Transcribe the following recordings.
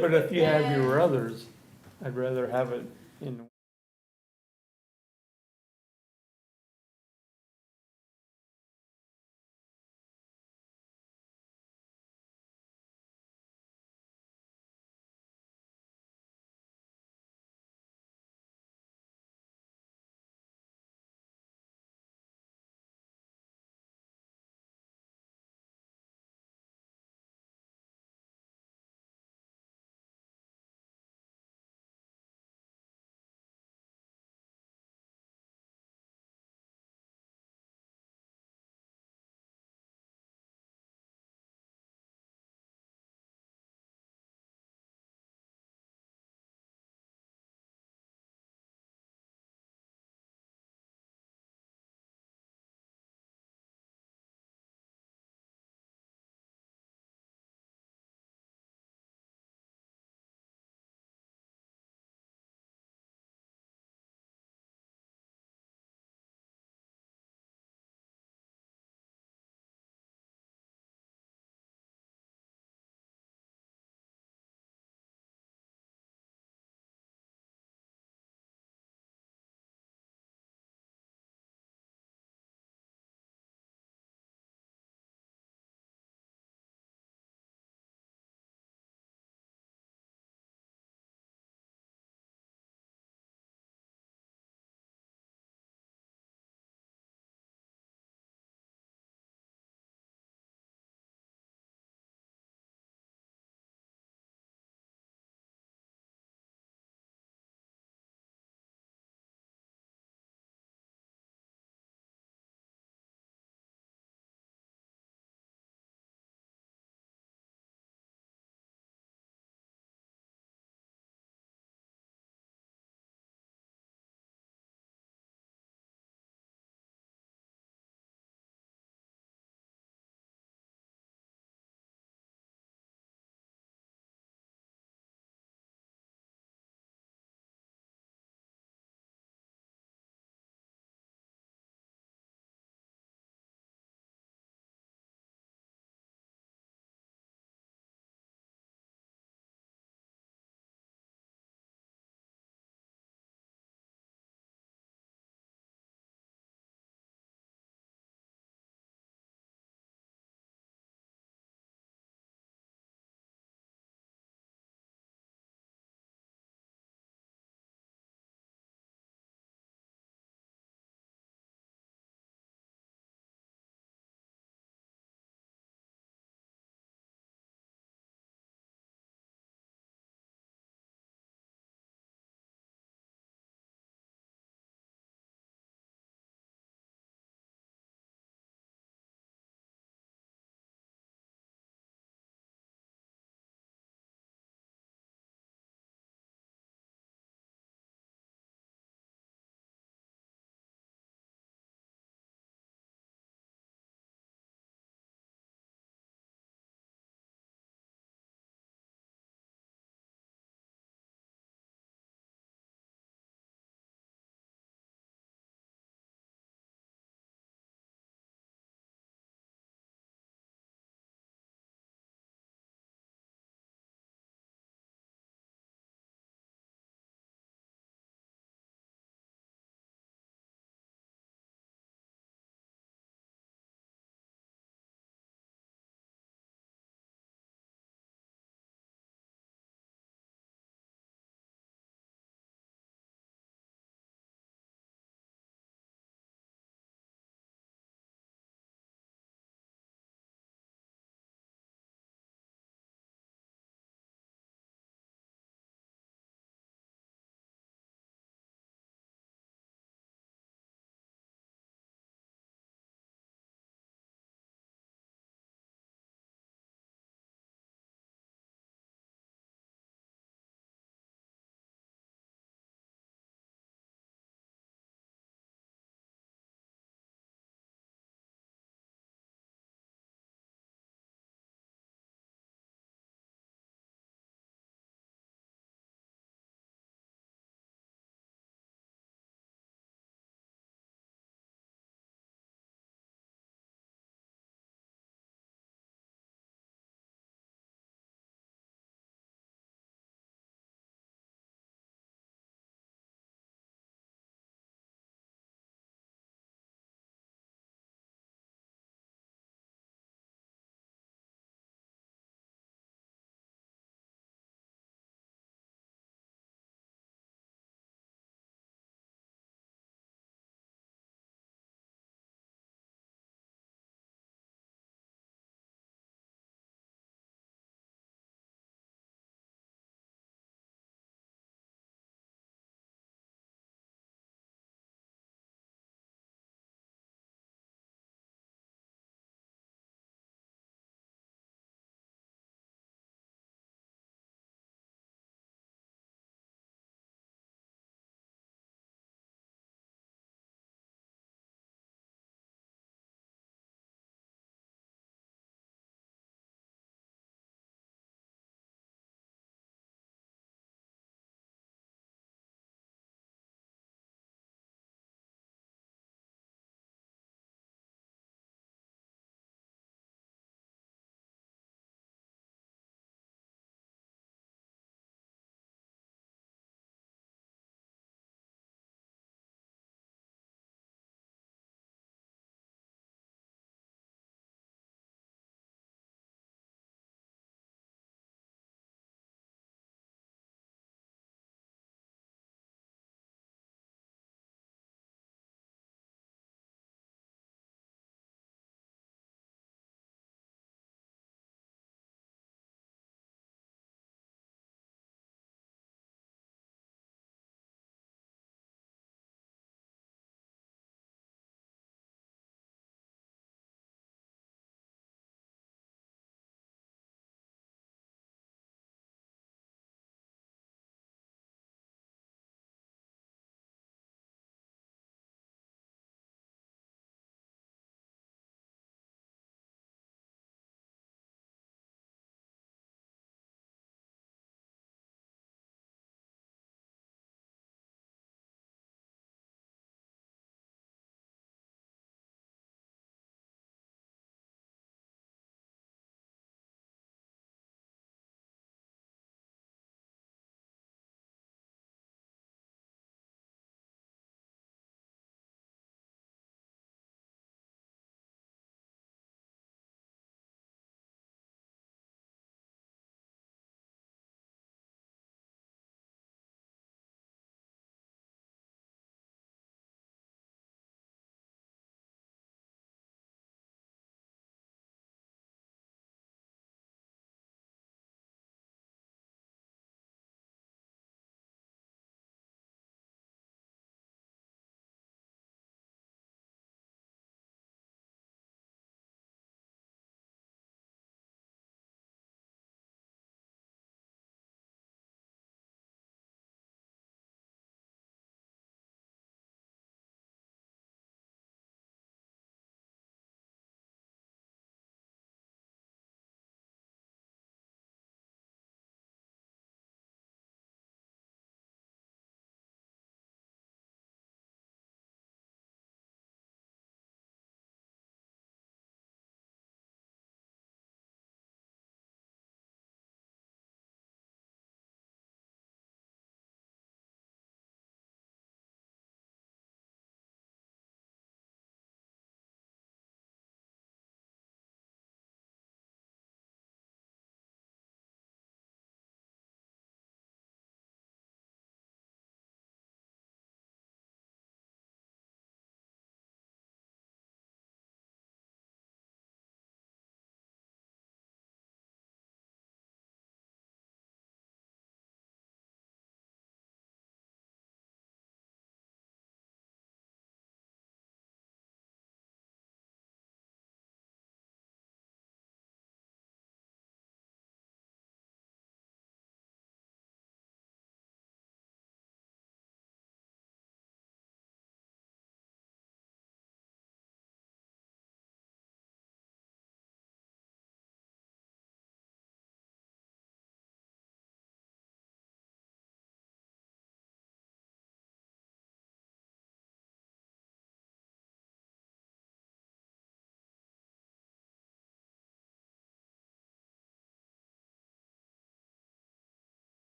But if you have your others, I'd rather have it in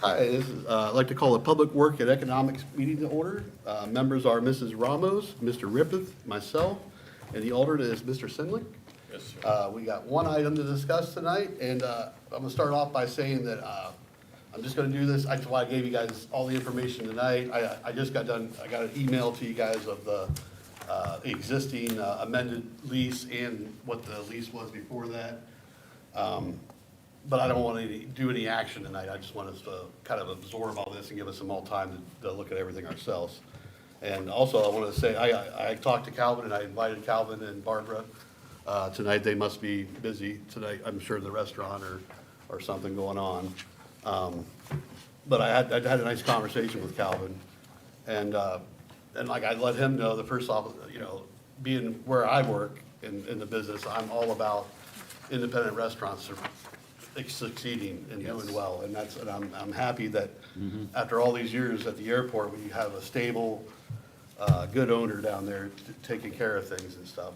Hi, I'd like to call a Public Work and Economics meeting to order. Members are Mrs. Ramos, Mr. Rippeth, myself, and the alternate is Mr. Sinlick. Yes, sir. We got one item to discuss tonight, and I'm gonna start off by saying that I'm just gonna do this, that's why I gave you guys all the information tonight. I just got done, I got an email to you guys of the existing amended lease and what the lease was before that. But I don't want to do any action tonight. I just want us to kind of absorb all this and give us some more time to look at everything ourselves. And also, I want to say, I talked to Calvin, and I invited Calvin and Barbara tonight. They must be busy tonight, I'm sure, in the restaurant or something going on. But I had a nice conversation with Calvin. And like I let him know, the first off, being where I work in the business, I'm all about independent restaurants succeeding and doing well, and I'm happy that after all these years at the airport, we have a stable, good owner down there taking care of things and stuff.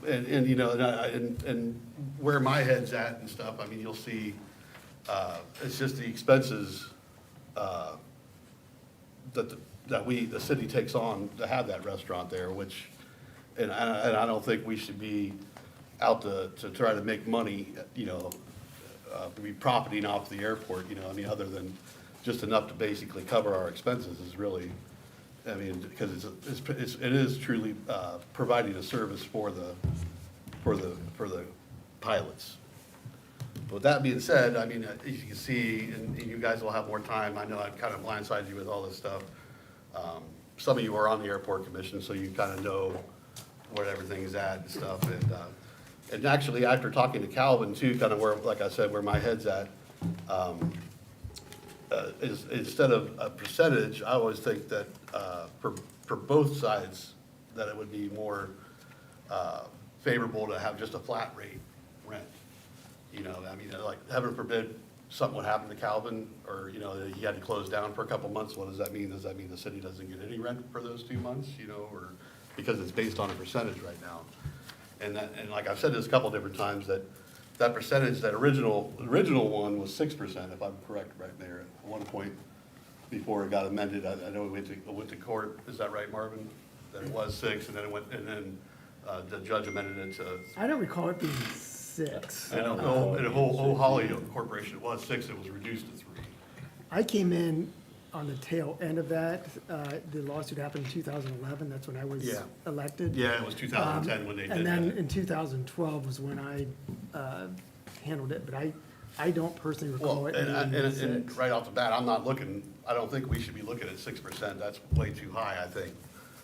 And where my head's at and stuff, I mean, you'll see, it's just the expenses that the city takes on to have that restaurant there, which, and I don't think we should be out to try to make money, be profiting off the airport, I mean, other than just enough to basically cover our expenses is really, I mean, because it is truly providing a service for the pilots. With that being said, I mean, as you can see, and you guys will have more time, I know I've kind of blindsided you with all this stuff. Some of you are on the airport commission, so you kind of know where everything is at and stuff, and actually, after talking to Calvin too, kind of where, like I said, where my head's at, is instead of a percentage, I always think that, for both sides, that it would be more, favorable to have just a flat rate rent. I mean, like, heaven forbid, something would happen to Calvin, or, he had to close down for a couple months, what does that mean? Does that mean the city doesn't get any rent for those 2 months, or, because it's based on a percentage right now? And like I've said this a couple different times, that percentage, that original one was 6%, if I'm correct right there, at one point before it got amended. I know it went to court, is that right, Marvin? That it was 6, and then the judge amended it to. I don't recall it being 6. And the whole Holly Corporation, it was 6, it was reduced to 3. I came in on the tail end of that. The lawsuit happened in 2011. That's when I was Yeah. elected. Yeah, it was 2010 when they did that. And then in 2012 was when I handled it, but I don't personally recall Well, it and being 6. right off the bat, I don't think we should be looking at 6%, that's way too high, I think.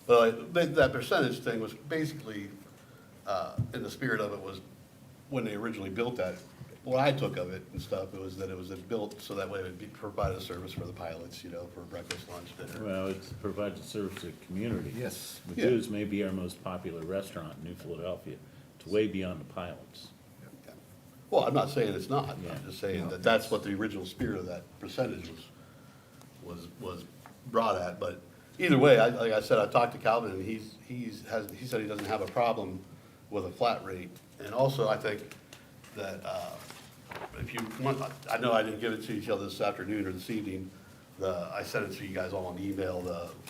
But that percentage thing was basically, in the spirit of it was, when they originally built that, what I took of it and stuff, it was built so that way it would provide a service for the pilots, for breakfast, lunch, dinner. Well, it provides a service to the community. Yes. Magoo's may be our most popular restaurant in New Philadelphia. It's way beyond the pilots. Yeah. Well, I'm not saying it's not, Yeah. I'm just saying that that's what the original spirit of that percentage was brought at, but either way, like I said, I talked to Calvin, and he said he doesn't have a problem with a flat rate. And also, I think that, if you want, I know I didn't give it to you till this afternoon or this evening, I sent it to you guys all on email,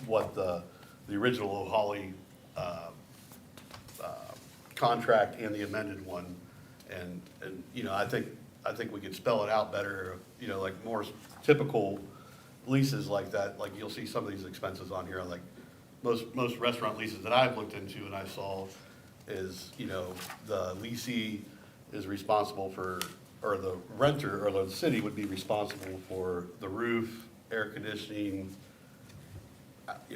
what the original O'Holly, contract and the amended one. And, I think we could spell it out better, like more typical leases like that, like you'll see some of these expenses on here, like most restaurant leases that I've looked into and I saw is, the leasee is responsible for, or the renter, or the city would be responsible for the roof, air conditioning,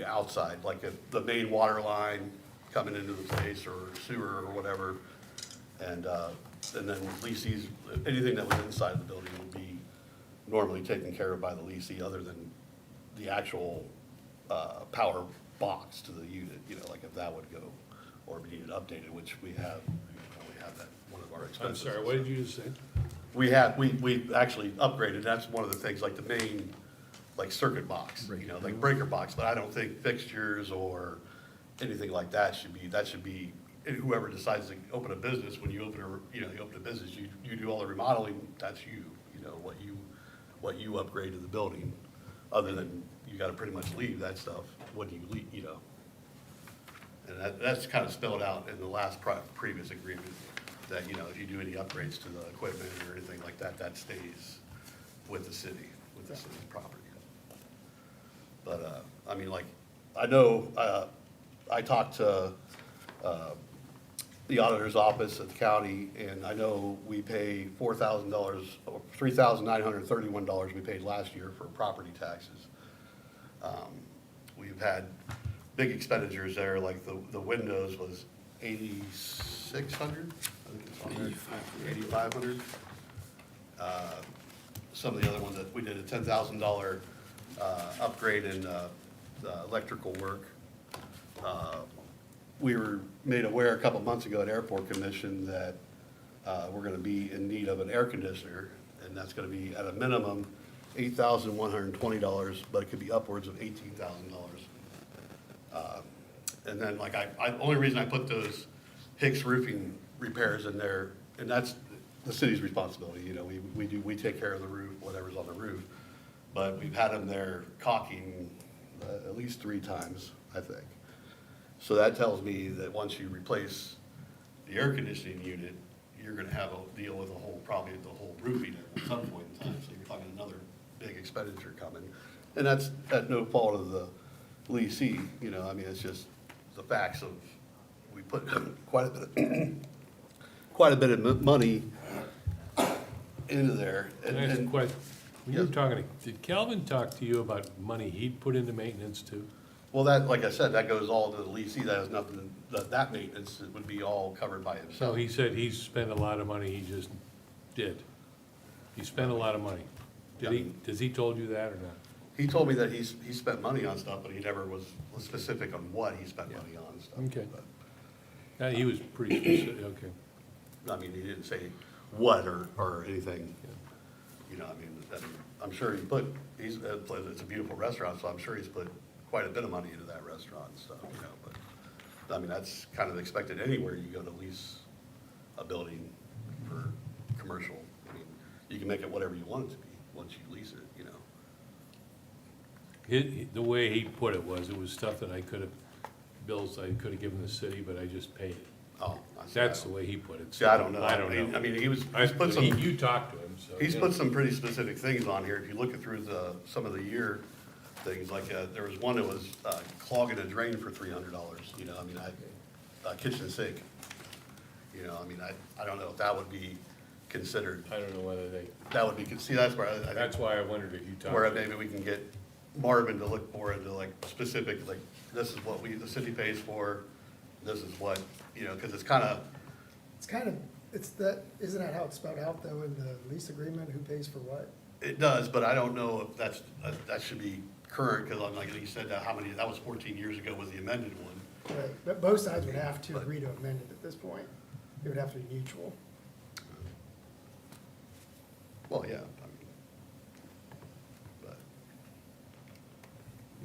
outside, like the main water line coming into the place, or sewer or whatever. And then leasees, anything that was inside the building would be normally taken care of by the leasee, other than the actual power box to the unit, like if that would go, or if we needed updated, which we have that, one of our I'm expenses. sorry, what did you just say? We actually upgraded, that's one of the things, like the main, like circuit box, like breaker box, but I don't think fixtures or anything like that should be, whoever decides to open a business, when you open a business, you do all the remodeling, that's what you what you upgrade to the building, other than you gotta pretty much leave that stuff when you leave, you know. And that's kind of spelled out in the last previous agreement, that, you know, if you do any upgrades to the equipment or anything like that, that stays with the city, with the city's property. But, I mean, like, I know, I talked to, the auditor's office at the county, and I know we pay $4,000, or $3,931 we paid last year for property taxes. We've had big expenditures there, like the windows was 8,600, I think it's on there. 8,500. Some of the other ones that we did a $10,000 upgrade in the electrical work. We were made aware a couple months ago at Airport Commission that we're gonna be in need of an air conditioner, and that's gonna be at a minimum $8,120, but it could be upwards of $18,000. And then, like, only reason I put those Hicks roofing repairs in there, and that's the city's responsibility, you know, we take care of the roof, whatever's on the roof. But we've had them there caulking at least 3 times, I think. So that tells me that once you replace the air conditioning unit, you're gonna have a deal with probably the whole roofing at some point in time. So you're talking another big expenditure coming. And that's at no fault of the leasee, you know, I mean, it's just the facts of, we put quite a bit of money into there. Can I ask a question? When you were Yes. talking, did Calvin talk to you about money he'd put into maintenance too? Well, that, like I said, that goes all to the leasee, that has nothing, that maintenance would be all covered by So himself. he said he's spent a lot of money, he just did. He spent a lot of money. Did he, does he told you that or not? He told me that he spent money on stuff, but he never was specific on what he spent money on and stuff. Okay. But, He was pretty specific, okay. I mean, he didn't say what or anything, you know, I mean, I'm sure it's a beautiful restaurant, so I'm sure he's put quite a bit of money into that restaurant and stuff, you know, but, I mean, that's kind of expected anywhere you go to lease a building for commercial. I mean, you can make it whatever you want it to be, once you lease it, you know. The way he put it was stuff that I could have, bills I could have given the city, but I just paid it. Oh, I see. That's the way he put it. See, I don't know. I don't know. I mean, he's put You talked to him, so. He's put some pretty specific things on here. If you look at through some of the year things, like, there was one that was clogging a drain for $300, you know, I mean, kitchen sink. You know, I mean, I don't know if that would be considered, I don't know whether they, that would be, see, that's where I that's think, why I wondered if you talked. where to him. maybe we can get Marvin to look more into like specific, like, this is what the city pays for, this is what, you know, because it's kind of, Isn't that how it's spelled out though in the lease agreement, who pays for what? it does, but I don't know if that should be current, because I'm like, you said that was 14 years ago was the amended one. Right, but both sides would have to agree to amend it at this point. It would have to be mutual. Well, yeah, I mean, but,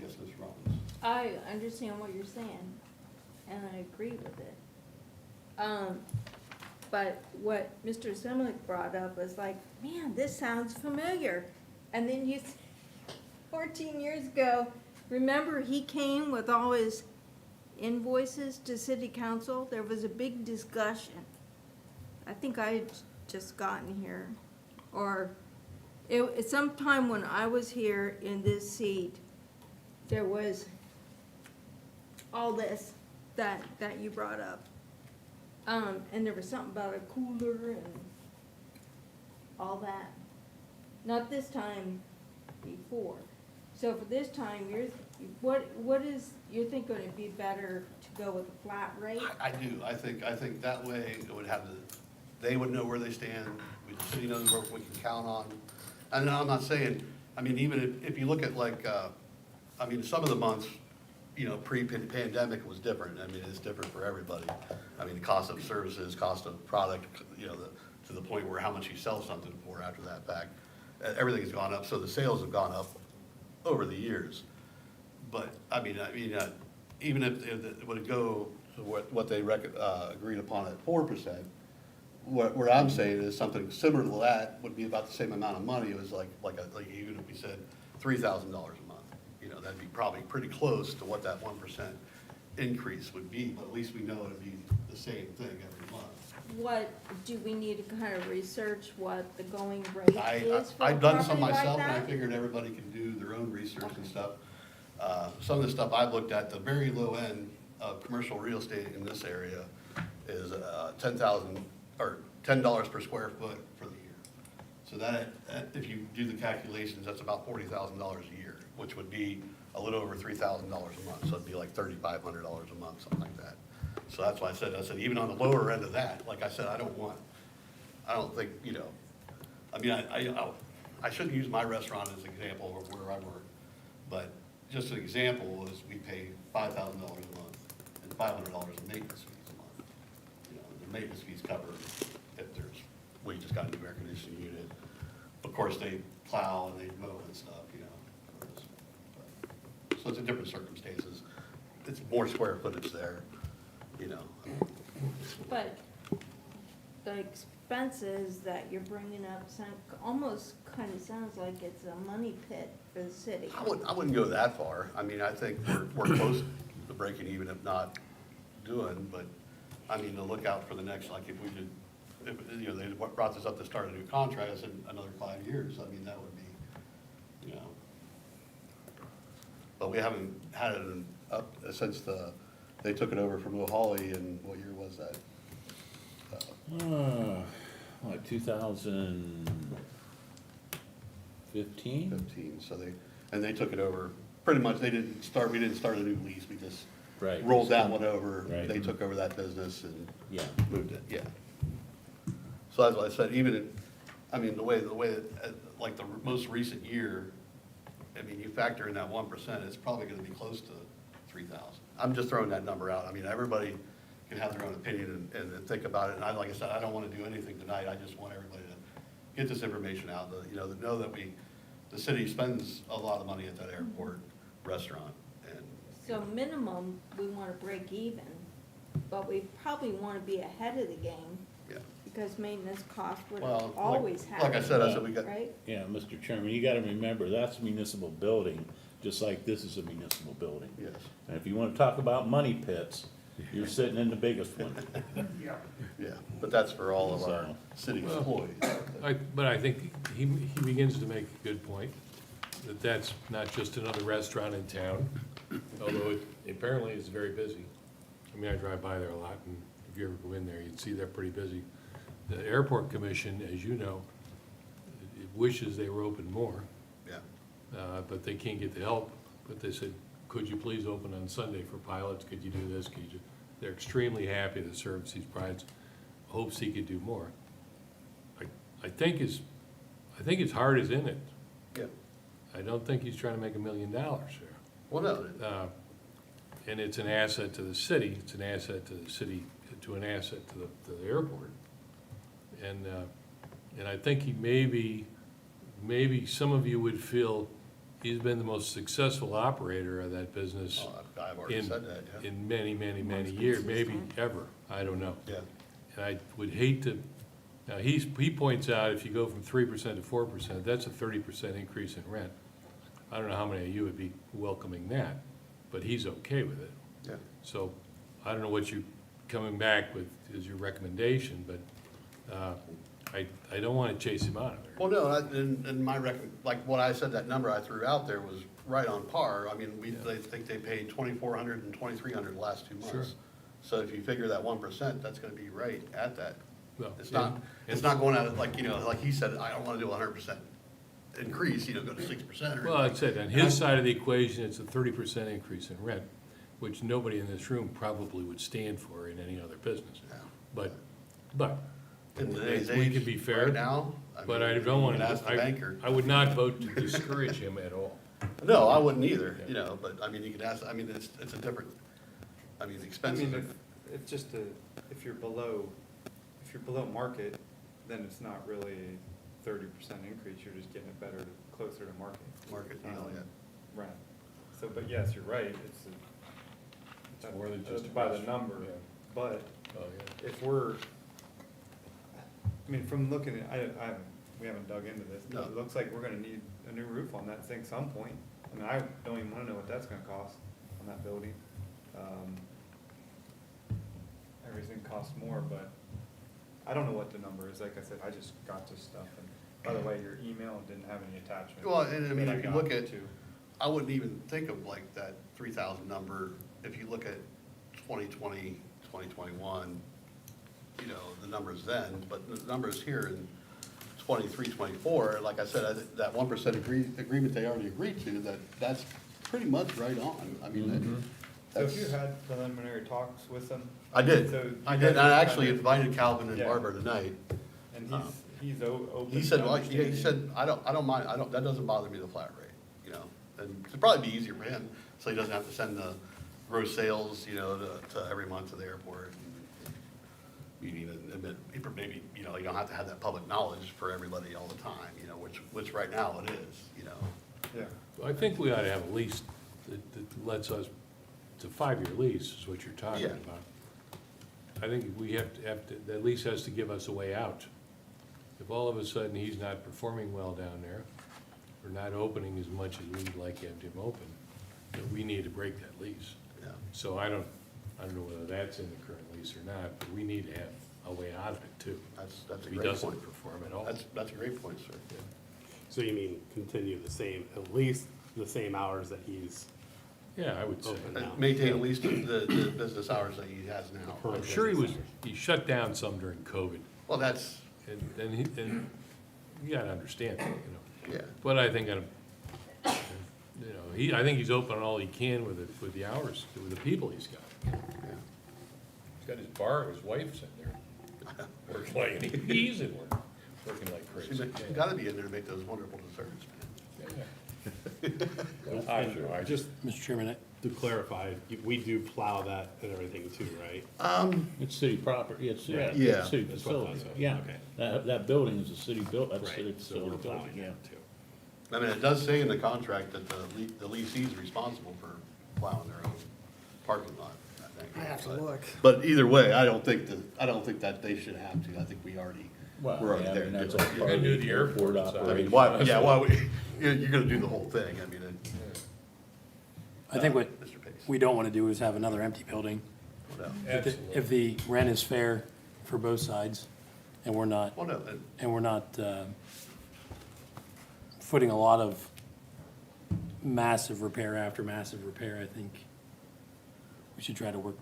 yes, Ms. Robbins. I understand what you're saying, and I agree with it. But what Mr. Semlik brought up was like, man, this sounds familiar. And then 14 years ago, remember he came with all his invoices to city council? There was a big discussion. I think I had just gotten here, or it's sometime when I was here in this seat, there was all this that you brought up. And there was something about a cooler and all that. Not this time, before. So for this time, you're thinking it'd be better to go with a flat rate? I do, I think that way it would they would know where they stand, the city knows what we can count on. And I'm not saying, I mean, even if you look at like, I mean, some of the months, you know, pre-pandemic was different. I mean, it's different for everybody. I mean, the cost of services, cost of product, you know, to the point where how much you sell something for after that fact. Everything's gone up, so the sales have gone up over the years. But, I mean, even if it would go to what they agreed upon at 4%, what I'm saying is something similar to that would be about the same amount of money. It was like even if we said $3,000 a month, you know, that'd be probably pretty close to what that 1% increase would be, but at least we know it'd be the same thing every month. What, do we need to kind of research what the going rate is for a I've done some property like myself, and I that? figured everybody can do their own research and stuff. Some of the stuff I've looked at, the very low end of commercial real estate in this area is $10,000, or $10 per square foot for the year. So that, if you do the calculations, that's about $40,000 a year, which would be a little over $3,000 a month, so it'd be like $3,500 a month, something like that. So that's why I said, even on the lower end of that, like I said, I don't think, you know, I mean, I shouldn't use my restaurant as an example of where I work, but just an example is we pay $5,000 a month and $500 in maintenance fees a month. You know, the maintenance fees cover if we just got a new air conditioning unit. Of course, they plow and they mow and stuff, you know. So it's in different circumstances. It's more square footage there, you know. But the expenses that you're bringing up almost kind of sounds like it's a money pit for the city. I wouldn't go that far. I mean, I think we're close to breaking even, if not doing, but, I mean, to look out for the next, like, if we did, you know, they brought this up to start a new contract, I said another 5 years, I mean, that would be, you know. But we haven't had it up since they took it over from O'Holly, and what year was that? What, 2015? 15, so they took it over, pretty much, we didn't start a new lease, we just Right. rolled that one over. Right. They took over that business and Yeah. moved it, yeah. So that's why I said, I mean, the way, that, like the most recent year, I mean, you factor in that 1%, it's probably gonna be close to 3,000. I'm just throwing that number out. I mean, everybody can have their own opinion and think about it. And like I said, I don't wanna do anything tonight. I just want everybody to get this information out, you know, to know that the city spends a lot of money at that airport restaurant. And So minimum, we want to break even, but we probably want to be ahead of the game yeah. because maintenance costs would Well, always like happen. I said, we got, Right? Yeah, Mr. Chairman, you gotta remember, that's a municipal building, just like this is a municipal building. yes. And if you wanna talk about money pits, you're sitting in the biggest one. Yeah, but that's for all of our So- city Well, employees. But I think he begins to make a good point, that that's not just another restaurant in town, although it apparently is very busy. I mean, I drive by there a lot, and if you ever go in there, you'd see they're pretty busy. The airport commission, as you know, it wishes they were open more, Yeah, but they can't get the help. But they said, could you please open on Sunday for pilots? Could you do this? Could you do? They're extremely happy the service he's provides, hopes he could do more. I think his heart is in it. yeah. I don't think he's trying to make $1 million there. Well, no, And it's an asset to the city, it's an asset to the city, an asset to the airport. And I think he maybe some of you would feel he's been the most successful operator of that business oh, I've already in, said that, yeah. in many, many, many Most years, maybe consistent. ever, I don't know. Yeah, And I would hate to, now, he points out if you go from 3% to 4%, that's a 30% increase in rent. I don't know how many of you would be welcoming that, but he's okay with it. yeah. So I don't know what you, coming back with is your recommendation, but I don't want to chase him out of there. Well, no, and my like what I said, that number I threw out there was right on par. I mean, they think they paid 2,400 and 2,300 the last 2 months. Sure. So if you figure that 1%, that's gonna be right at that. Well, It's not going out, like, you know, like he said, I don't wanna do a 100% increase, you know, go to 6% or. Well, that's it. On his side of the equation, it's a 30% increase in rent, which nobody in this room probably would stand for in any other business. Yeah. But In today's we age, can be fair, right now. but mean, I don't want you to, can ask the banker. I would not vote to discourage him at all. No, I wouldn't either, you know, but I mean, you could ask, I mean, it's a different, I mean, I expensive. mean, if just if you're below market, then it's not really a 30% increase, you're just getting it better, closer to market. Market deal, yeah. Rent. So, but yes, you're right, It's more than just a by the restaurant, number, yeah. but Oh, yeah. if we're, I mean, from looking at, we haven't dug into this, but No. it looks like we're gonna need a new roof on that thing some point. I mean, I don't even wanna know what that's gonna cost on that building. Everything costs more, but I don't know what the number is. Like I said, I just got this stuff, and by the way, your email didn't have any attachments. Well, and I mean, that if you got look at, to. I wouldn't even think of like that 3,000 number, if you look at 2020, 2021, you know, the numbers then, but the numbers here in 23, 24, like I said, that 1% agreement they already agreed to, that's pretty much right on. I mean, So that's. if you had preliminary talks with them? I did, So I you did, and guys I were actually kind of- invited Calvin and Yeah. Barbara tonight. And he's open. He said, to well, he understanding. said, I don't mind, that doesn't bother me, the flat rate, you know? And it'd probably be easier for him, so he doesn't have to send the gross sales, you know, to every month to the airport. Meaning, and maybe, you know, you don't have to have that public knowledge for everybody all the time, you know, which right now it is, you know? Yeah. I think we ought to have a lease that lets us, it's a 5-year lease is what you're talking Yeah. about. I think we have to, that lease has to give us a way out. If all of a sudden he's not performing well down there, or not opening as much as we'd like him to open, then we need to break that lease. Yeah. So I don't know whether that's in the current lease or not, but we need to have a way out of it too. That's a If he great doesn't point. perform at all. That's a great point, sir. So you mean continue the same, at least the same hours that he's Yeah, I would say. open now? Maintain at least the business hours that he has now. I'm sure he shut down some during COVID, Well, that's, and you gotta understand that, you know. yeah, But I think, I think he's open all he can with the hours, with the people he's got. yeah. He's got his bar, his wife's in there. Works like, he's in work, working like She's crazy. gotta be in there to make those wonderful desserts, man. I just, Mr. Chairman, to clarify, we do plow that and everything too, right? It's city property, it's, yeah, Yeah. it's city That's what I thought facility, so. yeah. Okay. That building is a city built, that's a Right, city so facility we're building, plowing yeah. that too. I mean, it does say in the contract that the leasee is responsible for plowing their own parking lot, I think. I have to But- look. But either way, I don't think that they should have to. I think we're already Well, there. yeah, I mean, that's doing all it. part You're of gonna the do the airport I side. mean, why, yeah, you're gonna do the whole thing, I mean, I think what Mr. Pace. we don't want to do is have another empty building. No. absolutely. If the rent is fair for both sides, and we're not, Well, no, footing a lot of massive repair after massive repair, I think we should try to work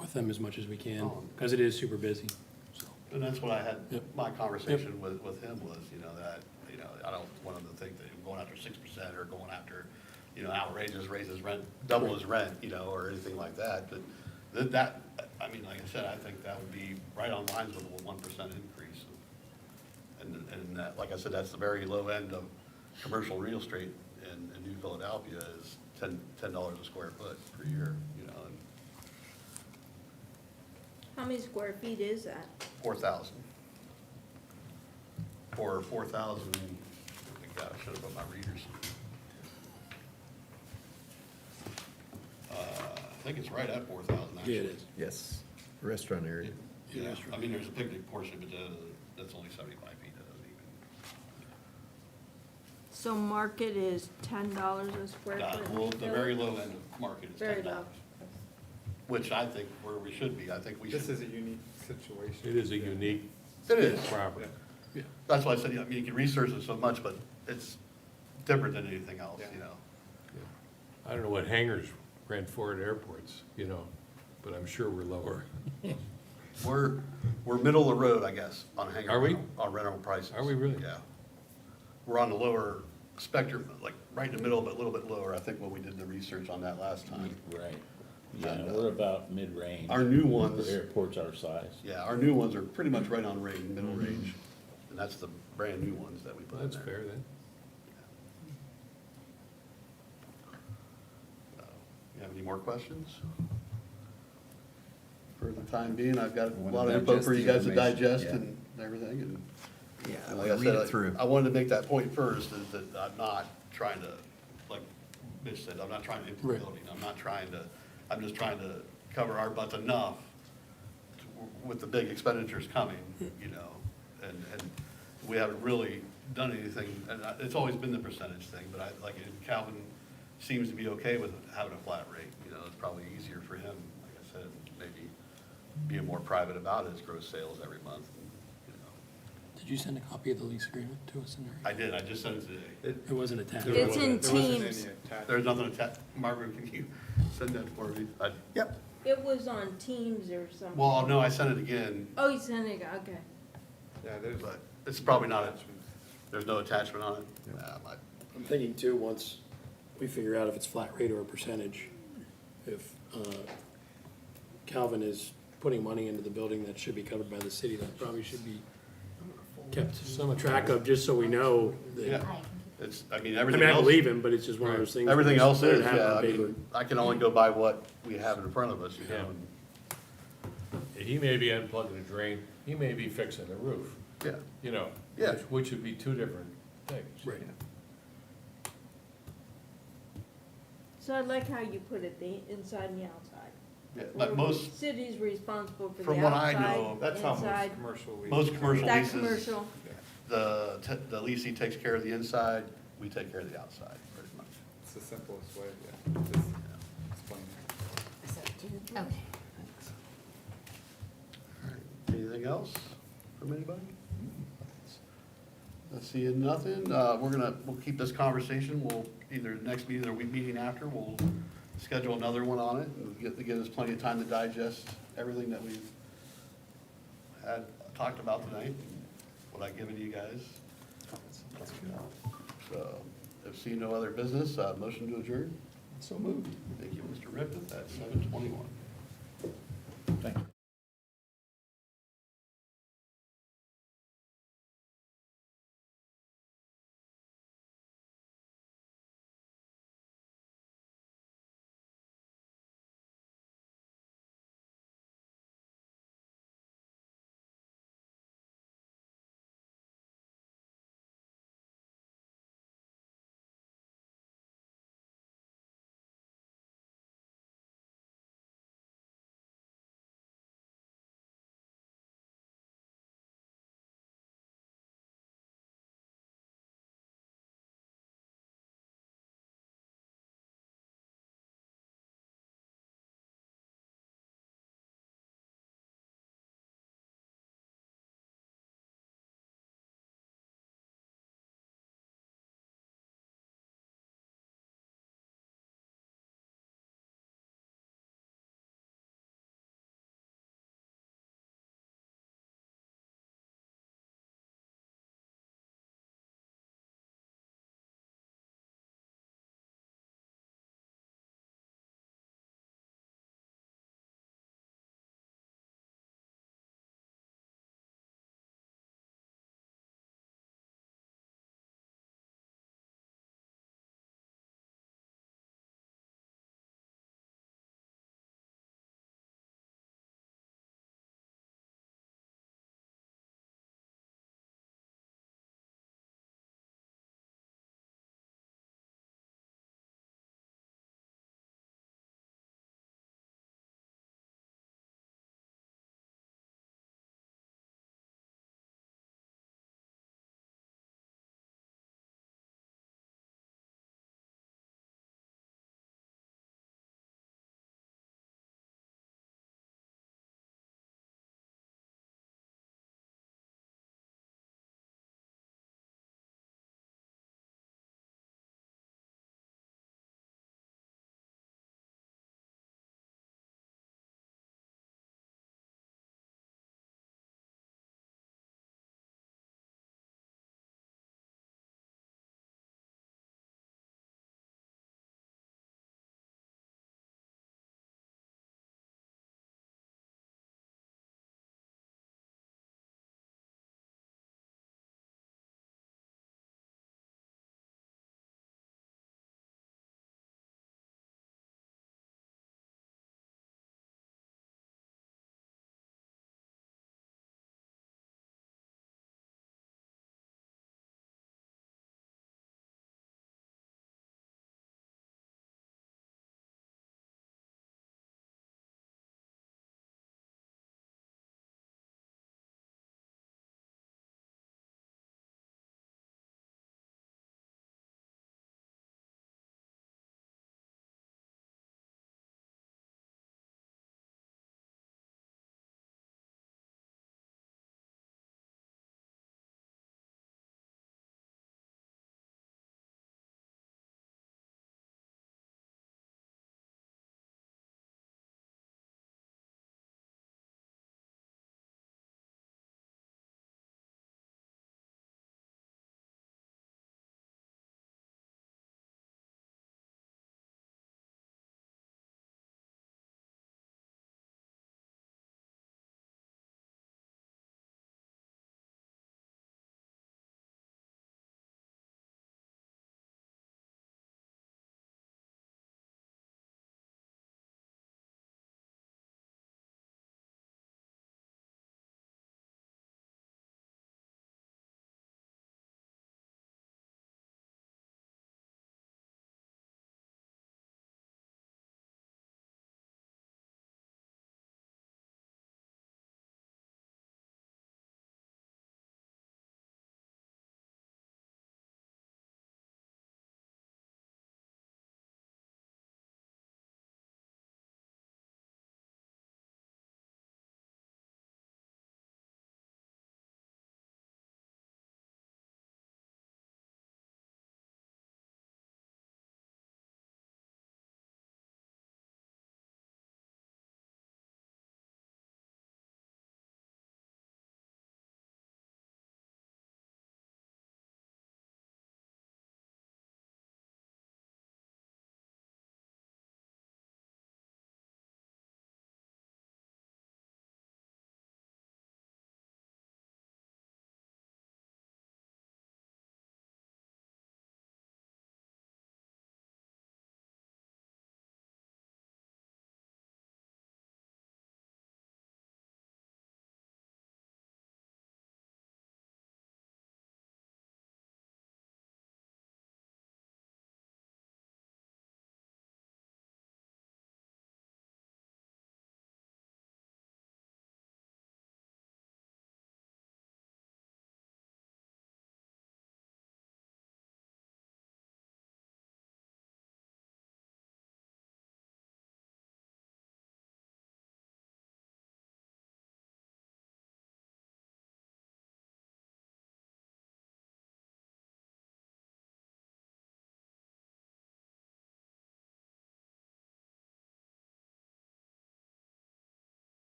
with them as much as we can, because it is super busy, so. and that's what I had, Yep. my conversation with him was, you know, that, you know, I don't want him to think that we're going after 6% or going after, you know, outrageous raises rent, double his rent, you know, or anything like that, but I mean, like I said, I think that would be right on lines with a 1% increase. And that, like I said, that's the very low end of commercial real estate in New Philadelphia is $10 a square foot per year, you know, and How many square feet is that? 4,000. For 4,000, God, I should have put my readers. I think it's right at 4,000, actually. Yes, restaurant area. Yeah, I mean, there's a picnic portion, but that's only 75 feet, that doesn't So market is $10 a square even, foot? well, the very low end of market is Very $10, low. which I think where we should be, I think we This should. is a unique situation. It is a unique It is, property. that's why I said, I mean, you can research it so much, but it's different than anything else, you know? I don't know what hangars rent for at airports, you know, but I'm sure we're lower. We're middle of the road, I guess, on hangar. Are we? On rental prices. Are we really? Yeah. We're on the lower spectrum, like right in the middle, but a little bit lower, I think, when we did the research on that last time. Right, yeah, And, we're about mid-range. Our new ones, For airports our size. yeah, our new ones are pretty much right on range, middle range, and that's the brand new ones that we put in That's there. fair then. You have any more questions? For the time being, I've got a Wanna lot of info digest for you the guys to information, digest yeah. and everything, and. Yeah, And like like I read said, it through. I wanted to make that point first, is that I'm not trying to, like Mitch said, I'm not trying to empty the Right. building. I'm just trying to cover our butts enough with the big expenditures coming, you know, we haven't really done anything, and it's always been the percentage thing, but Calvin seems to be okay with having a flat rate, you know, it's probably easier for him, like I said, maybe being more private about his gross sales every month, you know. Did you send a copy of the lease agreement to us in there? I did, I just sent it today. It wasn't attached. There It's in wasn't- there wasn't Teams. any attachment. There's nothing attached, Margaret, can you send that for me? Yep, It was on Teams or something. Well, no, I sent it again, Oh, you sent it, okay. Yeah, there's. but it's probably not, attachments. there's no attachment on it? I'm thinking too, once we figure out if it's flat rate or a percentage, if Calvin is putting money into the building that should be covered by the city, that probably should be kept track of, just so we know Yeah, that. it's, I mean, I everything mean, I else. believe him, but it's just one of those things. Everything it's else better is, to have it yeah, on I paper. mean, I can only go by what we have in front of us, you know, and, He may be unplugging a drain, he may be fixing a roof, yeah. you know, Yeah. which would be two different things. Right. So I like how you put it, the inside and the outside. Yeah, but most, City's responsible for the From what I outside, know, That's how most inside. commercial leases. most commercial That leases, commercial, the leasing takes care of the inside, we take care of the outside, pretty much. It's the simplest way, yeah, just explain it. okay. All right, anything else from anybody? Not seeing nothing, we'll keep this conversation, we'll, either next meeting or meeting after, we'll schedule another one on it, and give us plenty of time to digest everything that we've talked about tonight, what I've given you guys. So, if seeing no other business, motion to adjourn? So moved. Thank you, Mr. Rippeth, at 7:21. Thank you.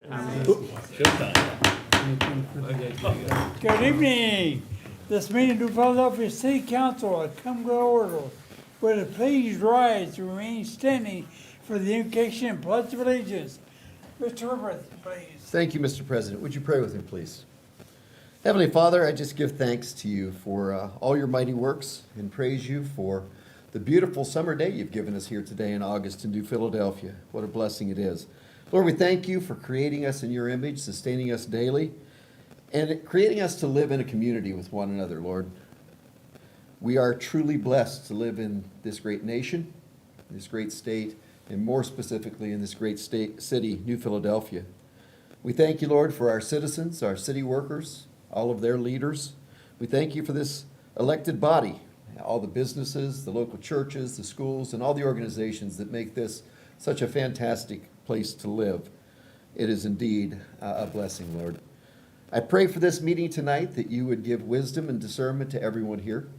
Good evening. This meeting of Philadelphia City Council has come to order. Would it please rise to remain standing for the invocation and pledge of allegiance? Mr. Rivers, please. Thank you, Mr. President. Would you pray with me, please? Heavenly Father, I just give thanks to you for all your mighty works and praise you for the beautiful summer day you've given us here today in August in New Philadelphia. What a blessing it is. Lord, we thank you for creating us in your image, sustaining us daily, and creating us to live in a community with one another, Lord. We are truly blessed to live in this great nation, this great state, and more specifically in this great city, New Philadelphia. We thank you, Lord, for our citizens, our city workers, all of their leaders. We thank you for this elected body, all the businesses, the local churches, the schools, and all the organizations that make this such a fantastic place to live. It is indeed a blessing, Lord. I pray for this meeting tonight that you would give wisdom and discernment to everyone here,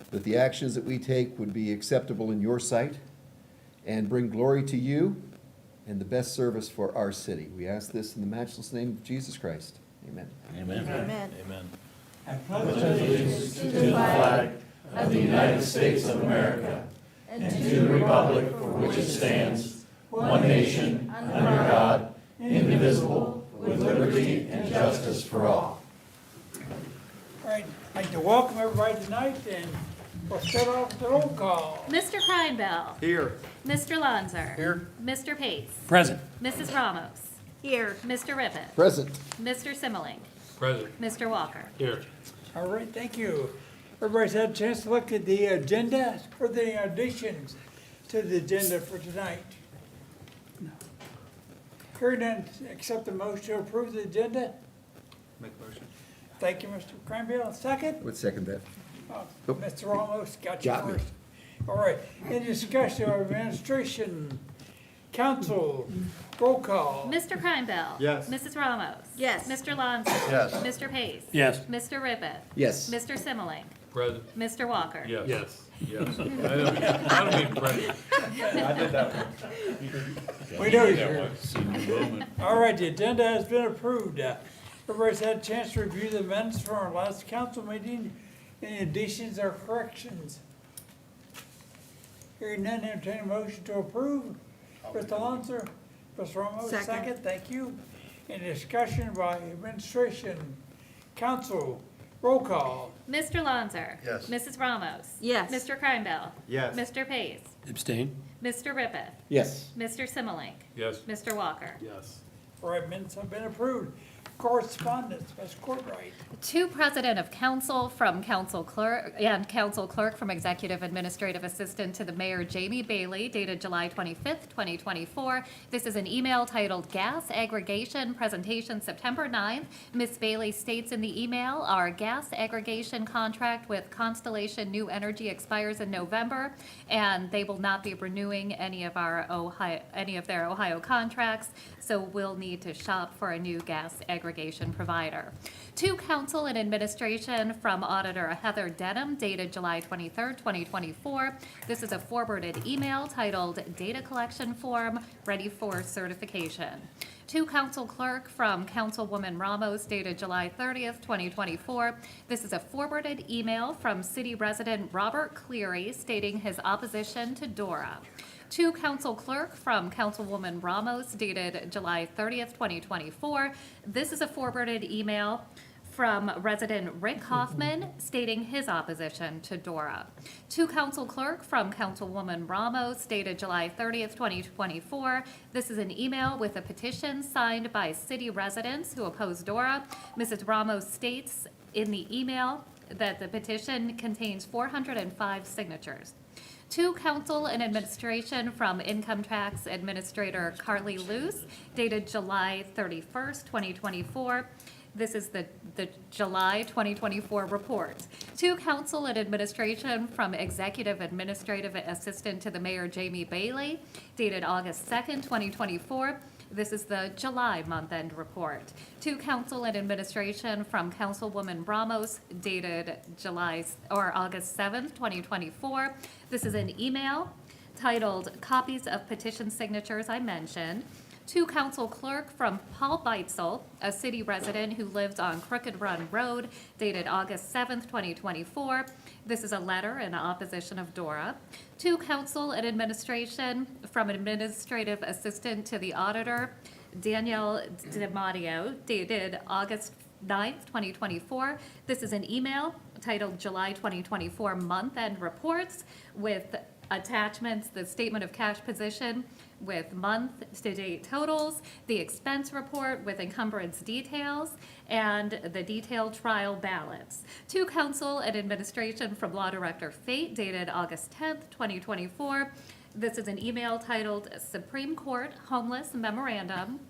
that the actions that we take would be acceptable in your sight and bring glory to you and the best service for our city. We ask this in the matchless name of Jesus Christ. Amen. Amen. Amen. Amen. I pledge allegiance To the flag of the United States of America and and to the republic for which it stands, one nation, under God, indivisible, with liberty and justice for all. All right, I'd like to welcome everybody tonight, and we'll start off with the roll call. Mr. Kreinbell. Here. Mr. Lanzer. Here. Mr. Pace. Present. Mrs. Ramos. Here. Mr. Ribbit. Present. Mr. Simmeling. President. Mr. Walker. Here. All right, thank you. Everybody's had a chance to look at the agenda for the additions to the agenda for tonight. Hearing none, accept the motion to approve the agenda. Make motion. Thank you, Mr. Cranberry. Second? Would second that. Mr. Ramos, got you Got me. first. All right, in discussion of administration, council, roll call. Mr. Kreinbell. Yes. Mrs. Ramos. Yes. Mr. Lanzer. Yes. Mr. Pace. Yes. Mr. Ribbit. Yes. Mr. Simmeling. President. Mr. Walker. Yes. Yes. Yes. I don't mean president. I did that one. We know you're. Senior moment. All right, the agenda has been approved. Everybody's had a chance to review the minutes from our last council meeting. Any additions or corrections? Hearing none, entertain a motion to approve. Mr. Lancer, Mr. Ramos, Second. second, thank you. Any discussion by administration, council, roll call. Mr. Lanzer. Yes. Mrs. Ramos. Yes. Mr. Kreinbell. Yes. Mr. Pace. Abstain. Mr. Ribbit. Yes. Mr. Simmeling. Yes. Mr. Walker. Yes. All right, minutes have been approved. Correspondence, Ms. Courtright. To President of Council from Council Clerk and Council Clerk from Executive Administrative Assistant to the Mayor Jamie Bailey, dated July 25th, 2024. This is an email titled Gas Aggregation Presentation September 9th. Ms. Bailey states in the email, our gas aggregation contract with Constellation New Energy expires in November, and they will not be renewing any of their Ohio contracts, so we'll need to shop for a new gas aggregation provider. To Council and Administration from Auditor Heather Denham, dated July 23rd, 2024. This is a forwarded email titled Data Collection Form Ready for Certification. To Council Clerk from Councilwoman Ramos, dated July 30th, 2024. This is a forwarded email from City Resident Robert Cleary stating his opposition to DORA. To Council Clerk from Councilwoman Ramos, dated July 30th, 2024. This is a forwarded email from resident Rick Hoffman stating his opposition to DORA. To Council Clerk from Councilwoman Ramos, dated July 30th, 2024. This is an email with a petition signed by city residents who oppose DORA. Mrs. Ramos states in the email that the petition contains 405 signatures. To Council and Administration from Income Tax Administrator Carly Luce, dated July 31st, 2024. This is the July 2024 report. To Council and Administration from Executive Administrative Assistant to the Mayor Jamie Bailey, dated August 2nd, 2024. This is the July month-end report. To Council and Administration from Councilwoman Ramos, dated August 7th, 2024. This is an email titled Copies of Petition Signatures I Mentioned. To Council Clerk from Paul Beitzel, a city resident who lives on Crooked Run Road, dated August 7th, 2024. This is a letter in opposition of DORA. To Council and Administration from Administrative Assistant to the Auditor, Danielle DiMatteo, dated August 9th, 2024. This is an email titled July 2024 Month-End Reports with attachments, the statement of cash position with month-to-date totals, the expense report with encumbrance details, and the detailed trial balance. To Council and Administration from Law Director Fate, dated August 10th, 2024. This is an email titled Supreme Court Homeless Memorandum.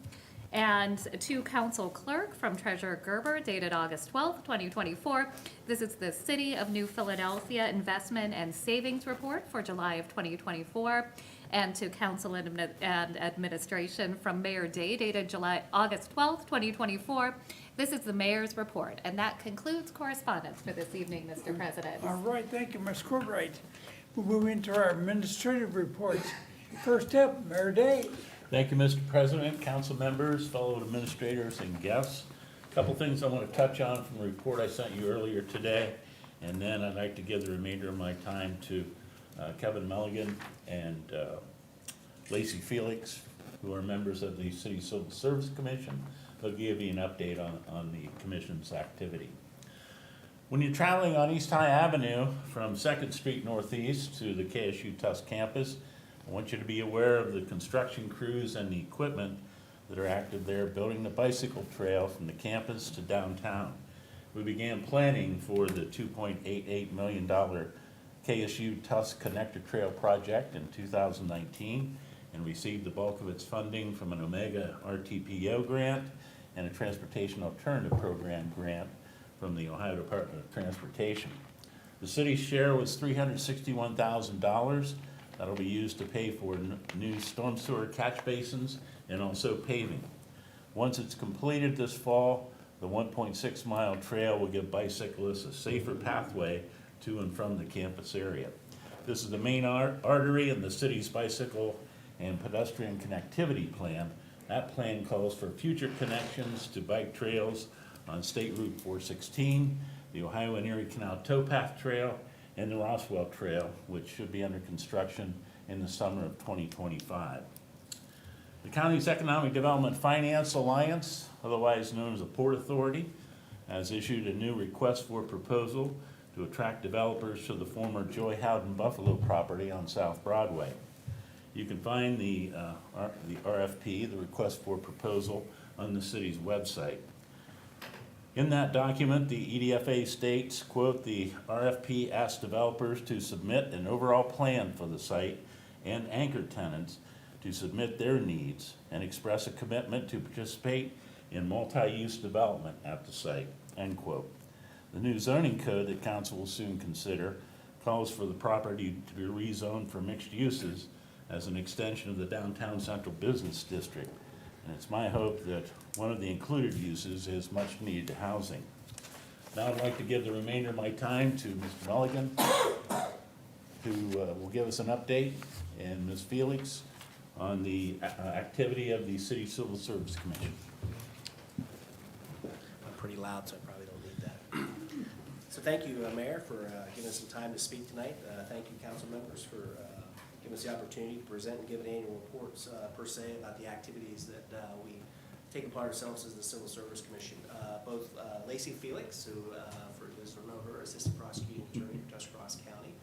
And to Council Clerk from Treasurer Gerber, dated August 12th, 2024. This is the City of New Philadelphia Investment and Savings Report for July of 2024. And to Council and Administration from Mayor Day, dated August 12th, 2024. This is the mayor's report, and that concludes correspondence for this evening, Mr. President. All right, thank you, Ms. Courtright. We'll move into our administrative reports. First up, Mayor Day. Thank you, Mr. President, council members, fellow administrators, and guests. A couple things I want to touch on from the report I sent you earlier today, and then I'd like to give the remainder of my time to Kevin Mulligan and Lacey Felix, who are members of the City Civil Service Commission. They'll give you an update on the commission's activity. When you're traveling on East High Avenue from 2nd Street Northeast to the KSU Tusk campus, I want you to be aware of the construction crews and the equipment that are active there building the bicycle trail from the campus to downtown. We began planning for the $2.88 million KSU Tusk Connector Trail project in 2019 and received the bulk of its funding from an Omega RTPO grant and a Transportation Alternative Program grant from the Ohio Department of Transportation. The city's share was $361,000. That'll be used to pay for new storm sewer catch basins and also paving. Once it's completed this fall, the 1.6 mile trail will give bicyclists a safer pathway to and from the campus area. This is the main artery in the city's bicycle and pedestrian connectivity plan. That plan calls for future connections to bike trails on State Route 416, the Ohio and Erie Canal Towpath Trail, and the Roswell Trail, which should be under construction in the summer of 2025. The county's Economic Development Finance Alliance, otherwise known as the Port Authority, has issued a new request for proposal to attract developers to the former Joy Howden Buffalo property on South Broadway. You can find the RFP, the request for proposal, on the city's website. In that document, the EDFA states, quote, the RFP asks developers to submit an overall plan for the site and anchor tenants to submit their needs and express a commitment to participate in multi-use development at the site, end quote. The new zoning code that council will soon consider calls for the property to be rezoned for mixed uses as an extension of the downtown central business district. And it's my hope that one of the included uses is much needed housing. Now I'd like to give the remainder of my time to Mr. Mulligan, who will give us an update, and Ms. Felix on the activity of the City Civil Service Commission. I'm pretty loud, so I probably don't need that. So thank you, Mayor, for giving us some time to speak tonight. Thank you, council members, for giving us the opportunity to present and give an annual reports per se about the activities that we take upon ourselves as the Civil Service Commission. Both Lacey Felix, who for those who don't know her, Assistant Prosecuting Attorney for Tuscarawas County,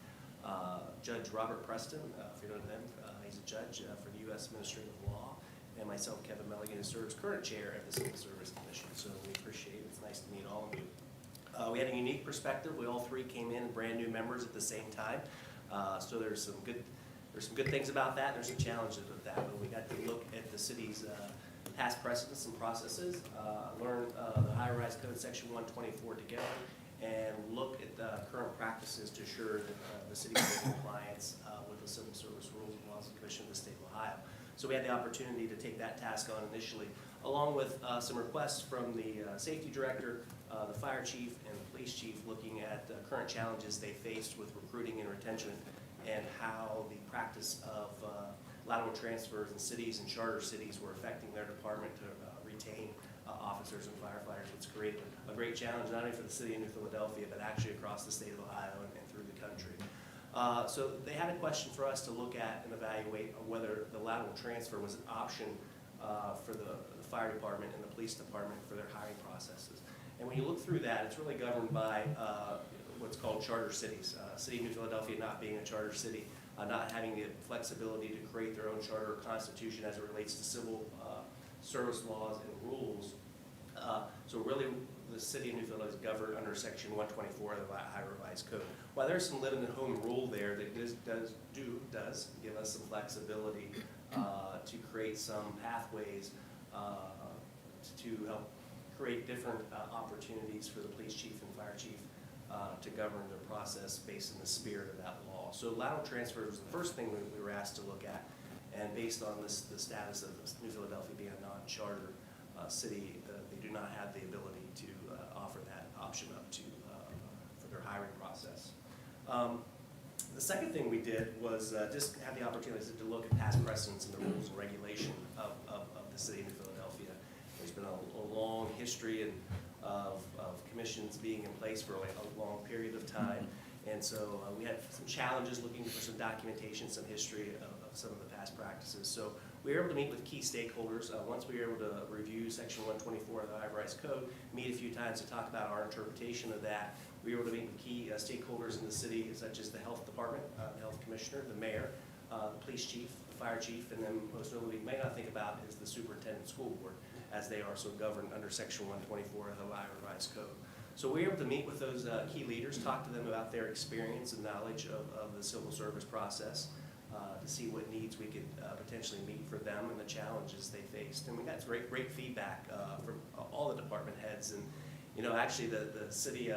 Judge Robert Preston, if you don't know him, he's a judge for the U.S. Administrative Law, and myself, Kevin Mulligan, who serves current chair of the Civil Service Commission. So we appreciate it. It's nice to meet all of you. We had a unique perspective. We all three came in brand new members at the same time. So there's some good things about that. There's some challenges with that. But we got to look at the city's past precedents and processes, learn the Higher Rise Code Section 124 together, and look at the current practices to ensure that the city is in compliance with the civil service rules and laws of the Commission of the State of Ohio. So we had the opportunity to take that task on initially, along with some requests from the safety director, the fire chief, and the police chief, looking at the current challenges they faced with recruiting and retention, and how the practice of lateral transfers in cities and charter cities were affecting their department to retain officers and firefighters, which created a great challenge not only for the city of New Philadelphia, but actually across the state of Ohio and through the country. So they had a question for us to look at and evaluate whether the lateral transfer was an option for the fire department and the police department for their hiring processes. And when you look through that, it's really governed by what's called charter cities. City of New Philadelphia not being a charter city, not having the flexibility to create their own charter or constitution as it relates to civil service laws and rules. So really, the city of New Philadelphia is governed under Section 124 of the Ohio Revised Code. While there's some limited home rule there that does give us some flexibility to create some pathways to help create different opportunities for the police chief and fire chief to govern their process based on the spirit of that law. So lateral transfer was the first thing we were asked to look at, and based on the status of New Philadelphia being a non-charter city, they do not have the ability to offer that option up to for their hiring process. The second thing we did was just have the opportunity to look at past precedents and the rules and regulation of the city of New Philadelphia. There's been a long history of commissions being in place for a long period of time. And so we had some challenges looking for some documentation, some history of some of the past practices. So we were able to meet with key stakeholders. Once we were able to review Section 124 of the Ohio Revised Code, meet a few times to talk about our interpretation of that. We were able to meet with key stakeholders in the city, such as the health department, the health commissioner, the mayor, the police chief, the fire chief, and then most notably you may not think about is the superintendent school board, as they are so governed under Section 124 of the Ohio Revised Code. So we were able to meet with those key leaders, talk to them about their experience and knowledge of the civil service process, to see what needs we could potentially meet for them and the challenges they faced. And we got great feedback from all the department heads. And you know, actually the city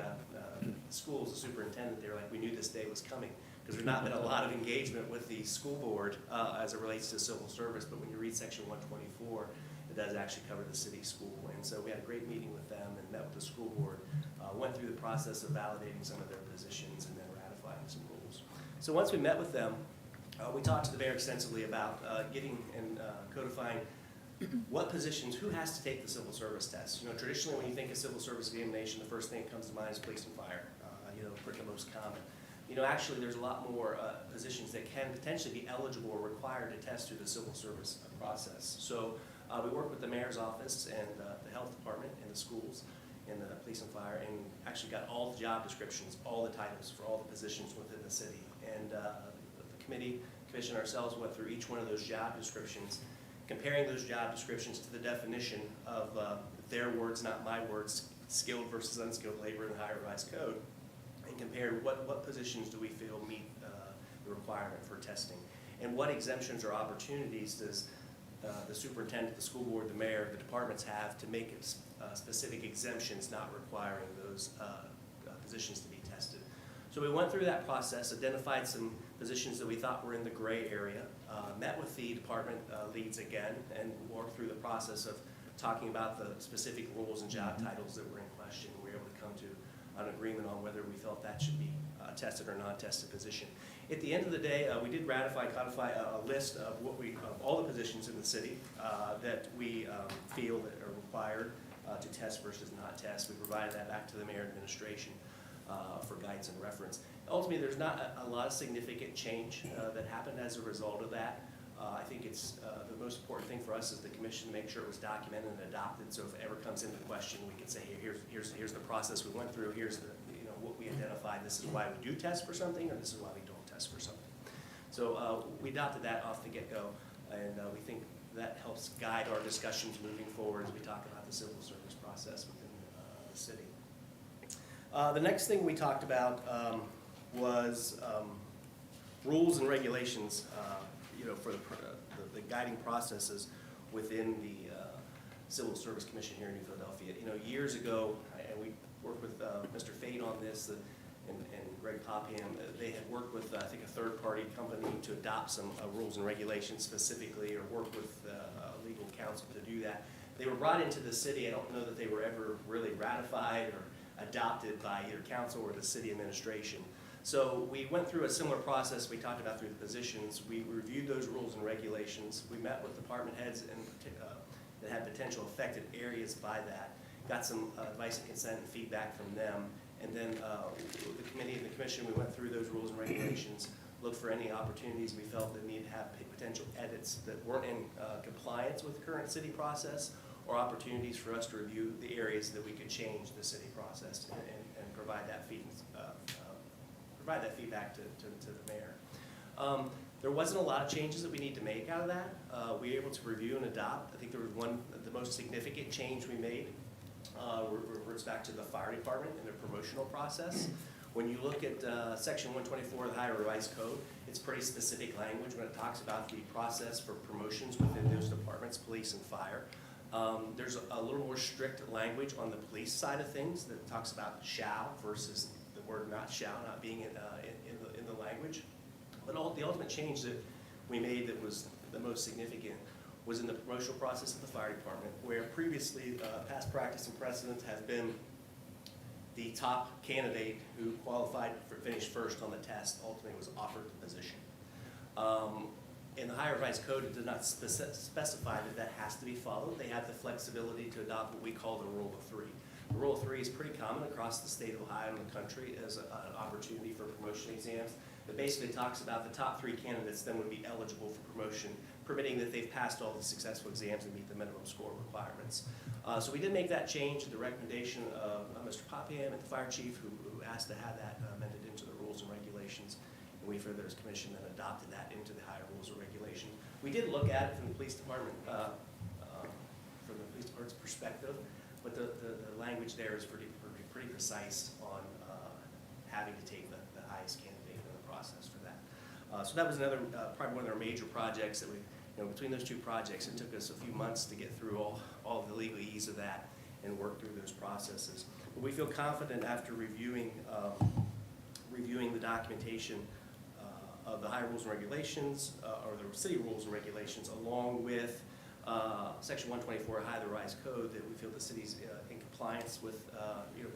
schools, the superintendent, they were like, we knew this day was coming, because there's not been a lot of engagement with the school board as it relates to civil service. But when you read Section 124, it does actually cover the city school. And so we had a great meeting with them and met with the school board, went through the process of validating some of their positions and then ratifying some rules. So once we met with them, we talked to the mayor extensively about getting and codifying what positions, who has to take the civil service test. You know, traditionally when you think of civil service examination, the first thing that comes to mind is police and fire, you know, pretty most common. You know, actually there's a lot more positions that can potentially be eligible or required to test through the civil service process. So we worked with the mayor's office and the health department and the schools and the police and fire, and actually got all the job descriptions, all the titles for all the positions within the city. And the commission ourselves went through each one of those job descriptions, comparing those job descriptions to the definition of their words, not my words, skilled versus unskilled labor in the Ohio Revised Code, and compared what positions do we feel meet the requirement for testing, and what exemptions or opportunities does the superintendent, the school board, the mayor, the departments have to make it specific exemptions not requiring those positions to be tested. So we went through that process, identified some positions that we thought were in the gray area, met with the department leads again, and worked through the process of talking about the specific roles and job titles that were in question. We were able to come to an agreement on whether we felt that should be a tested or non-tested position. At the end of the day, we did codify a list of all the positions in the city that we feel that are required to test versus not test. We provided that back to the mayor administration for guidance and reference. Ultimately, there's not a lot of significant change that happened as a result of that. I think it's the most important thing for us as the commission to make sure it was documented and adopted. So if it ever comes into question, we can say, hey, here's the process we went through. Here's the what we identified. This is why we do test for something, or this is why we don't test for something. So we adopted that off the get-go, and we think that helps guide our discussions moving forward as we talk about the civil service process within the city. The next thing we talked about was rules and regulations, for the guiding processes within the Civil Service Commission here in New Philadelphia. Years ago, and we worked with Mr. Fade on this, and Greg Popham, they had worked with, I think, a third-party company to adopt some rules and regulations specifically, or work with legal counsel to do that. They were brought into the city. I don't know that they were ever really ratified or adopted by either council or the city administration. So we went through a similar process we talked about through the positions. We reviewed those rules and regulations. We met with department heads that had potential affected areas by that, got some advice and consent and feedback from them. And then the committee and the commission, we went through those rules and regulations, looked for any opportunities we felt that needed to have potential edits that weren't in compliance with the current city process, or opportunities for us to review the areas that we could change the city process and provide that feedback to the mayor. There wasn't a lot of changes that we need to make out of that. We were able to review and adopt. I think there was the most significant change we made reverts back to the fire department and their promotional process. When you look at section 124 of the Ohio Revised Code, it's pretty specific language when it talks about the process for promotions within those departments, police and fire. There's a little more strict language on the police side of things that talks about shall versus the word not shall not being in the language. But the ultimate change that we made that was the most significant was in the promotional process of the fire department, where previously past practice and precedent has been the top candidate who qualified for finished first on the test ultimately was offered the position. In the Ohio Revised Code, it did not specify that has to be followed. They have the flexibility to adopt what we call the Rule of Three. The Rule of Three is pretty common across the state of Ohio and the country as an opportunity for promotion exams. It basically talks about the top 3 candidates then would be eligible for promotion, permitting that they've passed all the successful exams and meet the minimum score requirements. So we did make that change at the recommendation of Mr. Popham and the fire chief, who asked to have that amended into the rules and regulations. And we further as commission then adopted that into the higher rules and regulations. We did look at it from the police department's perspective, but the language there is pretty precise on having to take the highest candidate in the process for that. So that was another, probably one of our major projects that we, between those 2 projects, it took us a few months to get through all of the legalese of that and work through those processes. But we feel confident after reviewing the documentation of the high rules and regulations, or the city rules and regulations, along with section 124 of the Revised Code, that we feel the city's in compliance with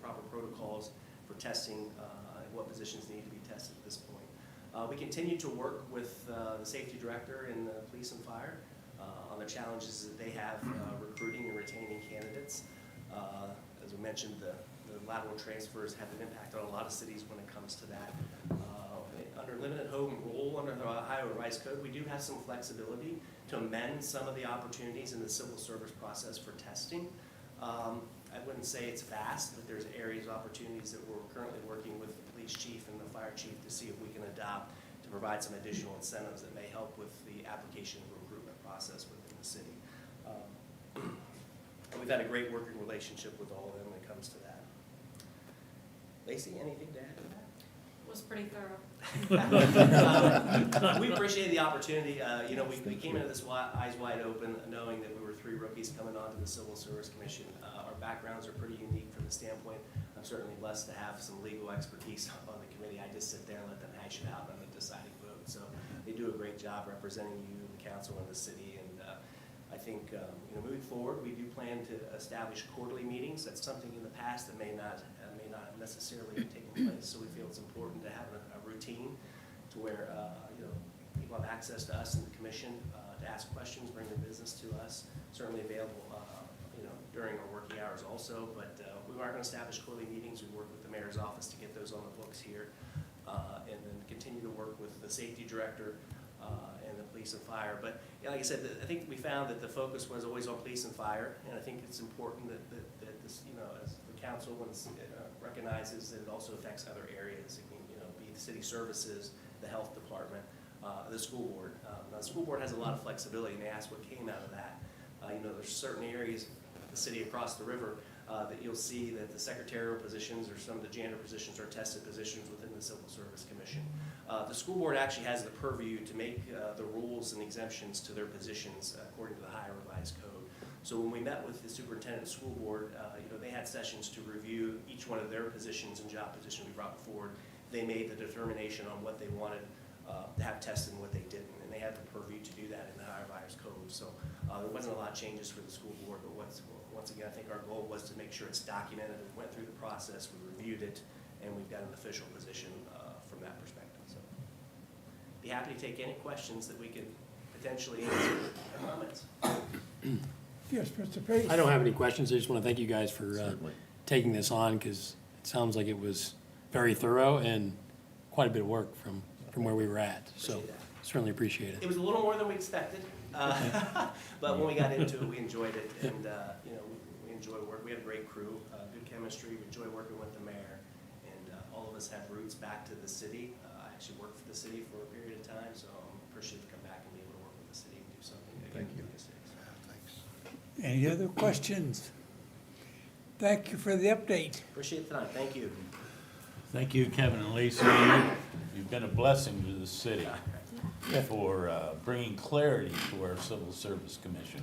proper protocols for testing and what positions need to be tested at this point. We continue to work with the safety director and the police and fire on the challenges that they have recruiting and retaining candidates. As we mentioned, the lateral transfers have an impact on a lot of cities when it comes to that. Under limited home rule under the Ohio Revised Code, we do have some flexibility to amend some of the opportunities in the civil service process for testing. I wouldn't say it's vast, but there's areas of opportunities that we're currently working with the police chief and the fire chief to see if we can adopt to provide some additional incentives that may help with the application and recruitment process within the city. We've had a great working relationship with all of them when it comes to that. Lacey, anything to add to that? Was pretty thorough. We appreciate the opportunity. We came into this eyes wide open, knowing that we were 3 rookies coming onto the Civil Service Commission. Our backgrounds are pretty unique from the standpoint. I'm certainly blessed to have some legal expertise on the committee. I just sit there and let them hash it out on the deciding vote. So they do a great job representing you, the council, and the city. And I think moving forward, we do plan to establish quarterly meetings. That's something in the past that may not necessarily have taken place. So we feel it's important to have a routine to where people have access to us in the commission to ask questions, bring their business to us. Certainly available during our working hours also. But we are going to establish quarterly meetings. We work with the mayor's office to get those on the books here, and then continue to work with the safety director and the police and fire. But like I said, I think we found that the focus was always on police and fire, and I think it's important that this, as the council recognizes that it also affects other areas. It can, be the city services, the health department, the school board. Now, the school board has a lot of flexibility, and they asked what came out of that. There's certain areas, the city across the river, that you'll see that the secretarial positions or some of the janitor positions are tested positions within the Civil Service Commission. The school board actually has the purview to make the rules and exemptions to their positions according to the Ohio Revised Code. So when we met with the superintendent and school board, they had sessions to review each one of their positions and job positions we brought forward. They made the determination on what they wanted to have tested and what they didn't, and they had the purview to do that in the Ohio Revised Code. So there wasn't a lot of changes for the school board, but once again, I think our goal was to make sure it's documented. We went through the process, we reviewed it, and we've got an official position from be happy to take any questions that we could potentially answer or comments. Yes, Mr. Pace. I don't have any questions. I just want to thank you guys for Certainly. taking this on, because it sounds like it was very thorough and quite a bit of work from where we were at. So Appreciate that. certainly appreciate it. It was a little more than we expected, but when we got into it, we enjoyed it, and, you know, we enjoy work. We have a great crew, good chemistry, we enjoy working with the mayor, and all of us have roots back to the city. I actually worked for the city for a period of time, so I'm appreciative to come back and be able to work with the city and do something again Thank you. for the city. Any other questions? Thank you for the update. Appreciate the time, thank you. Thank you, Kevin and Lacey. You've been a blessing to the city for bringing clarity to our Civil Service Commission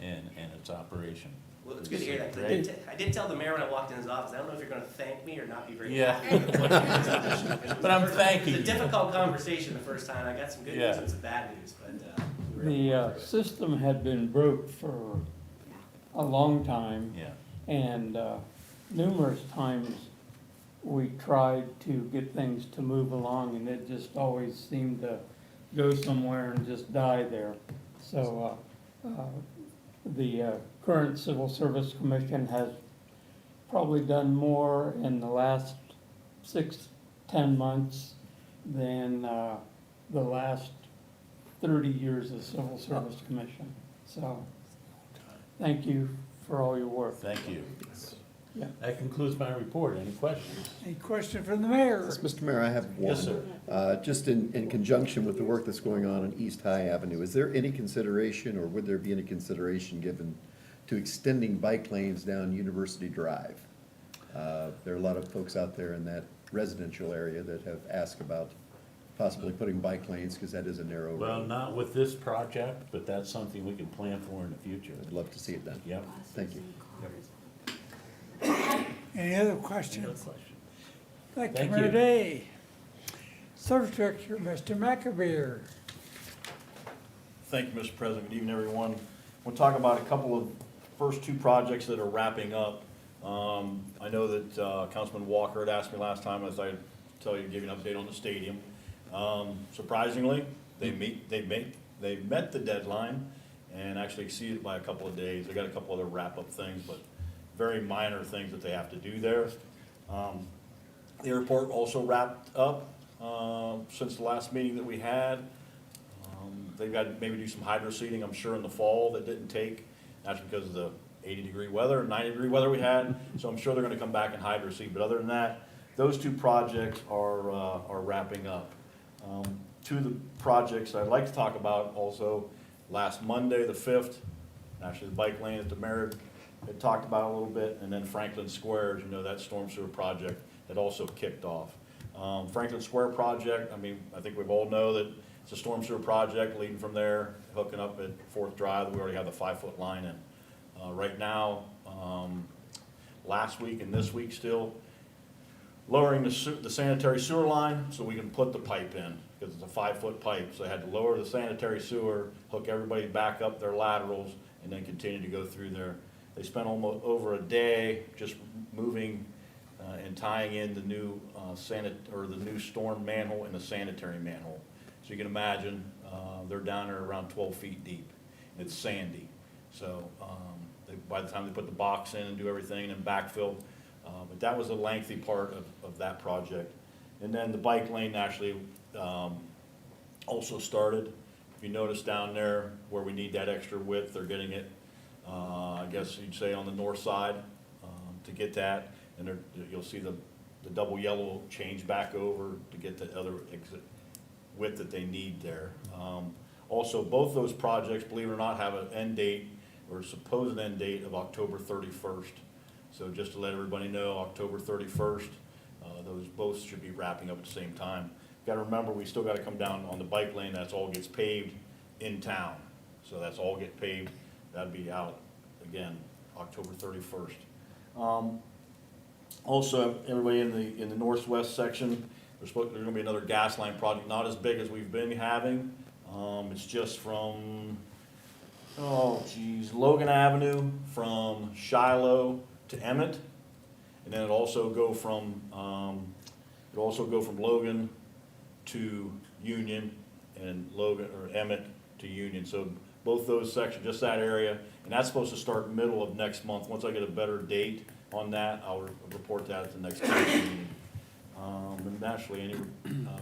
and its operation. Well, it's good to hear that, 'cause Great. I did tell the mayor when I walked in his office, I don't know if you're gonna thank me or not be very Yeah. happy with what you did. But I'm thanking It was you. a difficult conversation the first time, I got some good news Yeah. and some bad news, but, we were able to The work through it. system had been broke for a long time, Yeah. and numerous times we tried to get things to move along, and it just always seemed to go somewhere and just die there. So the current Civil Service Commission has probably done more in the last 6-10 months than the last 30 years of Civil Service Commission. So, thank you for all your work. Thank you. Yeah. That concludes my report. Any questions? Any question from the mayor? Yes, Mr. Mayor, I have one. Yes, sir. Just in conjunction with the work that's going on East High Avenue, is there any consideration, or would there be any consideration given to extending bike lanes down University Drive? There are a lot of folks out there in that residential area that have asked about possibly putting bike lanes, because that is a narrow Well, road. not with this project, but that's something we can plan for in the future. I'd love to see it done. Yep. Thank you. Any other No questions? question. Thank you, Thank Mayor you. Day. Subdirector, Mr. McAbeer. Thank you, Mr. President. Good evening, everyone. We'll talk about a couple of first two projects that are wrapping up. I know that Councilman Walker had asked me last time, as I tell you, give you an update on the stadium. Surprisingly, they met the deadline and actually exceeded by a couple of days. They got a couple other wrap-up things, but very minor things that they have to do there. The airport also wrapped up since the last meeting that we had. They've got to maybe do some hydro seeding, I'm sure, in the fall that didn't take. That's because of the 80-degree weather, 90-degree weather we had. So I'm sure they're gonna come back and hydro seed. But other than that, those two projects are wrapping up. Two of the projects I'd like to talk about also, last Monday, the 5th, actually the bike lane at the mayor had talked about a little bit, and then Franklin Square, as you know, that storm sewer project that also kicked off. Franklin Square project, I mean, I think we all know that it's a storm sewer project leading from there, hooking up at 4th Drive. We already have the 5-foot line in. Right now, last week and this week still, lowering the sanitary sewer line so we can put the pipe in, because it's a 5-foot pipe. So they had to lower the sanitary sewer, hook everybody back up their laterals, and then continue to go through there. They spent almost over a day just moving and tying in the new the new storm manhole and the sanitary manhole. So you can imagine, they're down there around 12 feet deep. It's sandy. So by the time they put the box in and do everything and backfill, but that was a lengthy part of that project. And then the bike lane actually also started. If you notice down there where we need that extra width, they're getting it, I guess you'd say on the north side to get that. And you'll see the double yellow change back over to get the other exit width that they need there. Also, both those projects, believe it or not, have an end date or supposed end date of October 31st. So just to let everybody know, October 31st, those both should be wrapping up at the same time. Got to remember, we still got to come down on the bike lane. That's all gets paved in town. So that's all get paved. That'd be out again, October 31st. Also, everybody in the northwest section, there's going to be another gas line project, not as big as we've been having. It's just from, Logan Avenue from Shiloh to Emmett, and then it'll also go from Logan to Union, and Logan, or Emmett to Union. So both those sections, just that area, and that's supposed to start middle of next month. Once I get a better date on that, I'll report that at the next meeting. And Ashley, any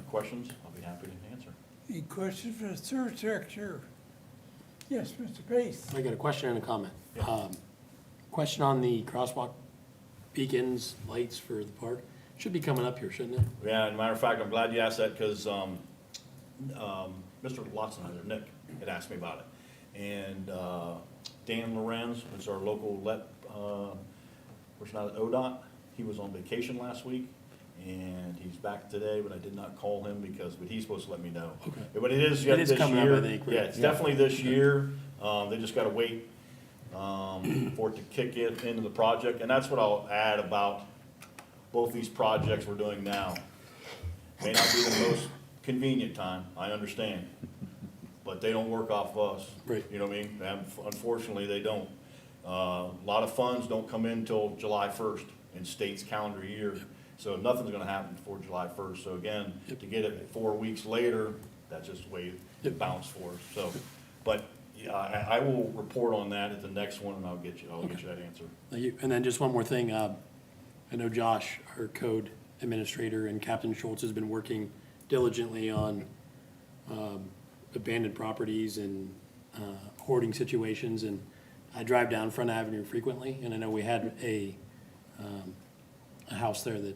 questions? I'll be happy to answer. Any questions for the sewer director? Yes, Mr. Pace. I got a question and a comment. Yeah. Question on the crosswalk beacons, lights for the park. Should be coming up here, shouldn't it? Yeah, as a matter of fact, I'm glad you asked that, because Mr. Lotzenheiser, Nick, had asked me about it. And Dan Lorenz, who's our local person out at ODOT, he was on vacation last week, and he's back today, but I did not call him but he's supposed to let me know. Okay. But it is yet It is this coming up, year. I think, right? Yeah, it's Yeah. definitely this year. They just gotta wait for it to kick into the project, and that's what I'll add about both these projects we're doing now. May not be the most convenient time, I understand, but they don't work off us. Right. You know what I mean? And unfortunately, they don't. A lot of funds don't come in till July 1st in state's calendar year, so nothing's gonna happen before July 1st. So again, to get it 4 weeks later, that's just the way it bounced for us, so. But, yeah, I will report on that at the next one, and I'll get you that answer. Thank you. And then just one more thing. I know Josh, our code administrator, and Captain Schultz has been working diligently on abandoned properties and hoarding situations. And I drive down Front Avenue frequently, and I know we had a house there that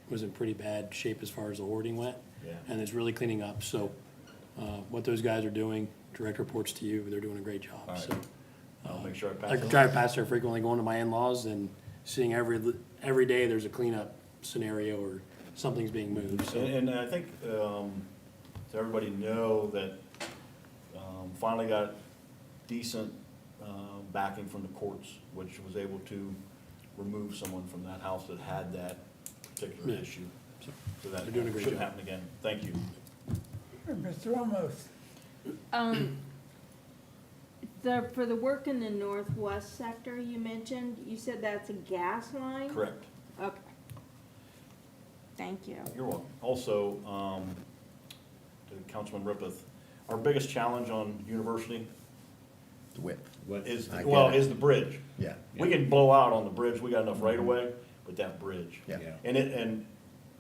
was in pretty bad shape as far as the hoarding went. Yeah. And it's really cleaning up. So what those guys are doing, direct reports to you. They're doing a great job. All right. So I'll make sure I pass I it on. drive past there frequently, going to my in-laws and seeing every day there's a cleanup scenario or something's being moved, so. And I think, to everybody know that, finally got decent, backing from the courts, which was able to remove someone from that house that had that particular Yeah. issue. So that They're doing a great shouldn't job. happen again. Thank you. Mr. Ramos. For the work in the northwest sector you mentioned, you said that's a gas line? Correct. Okay. Thank you. You're welcome. Also, to Councilman Rippeth, our biggest challenge on University The width. is, I get well, it. is the bridge. Yeah. We can blow out on the bridge, we got enough right of way, but that bridge. Yeah. And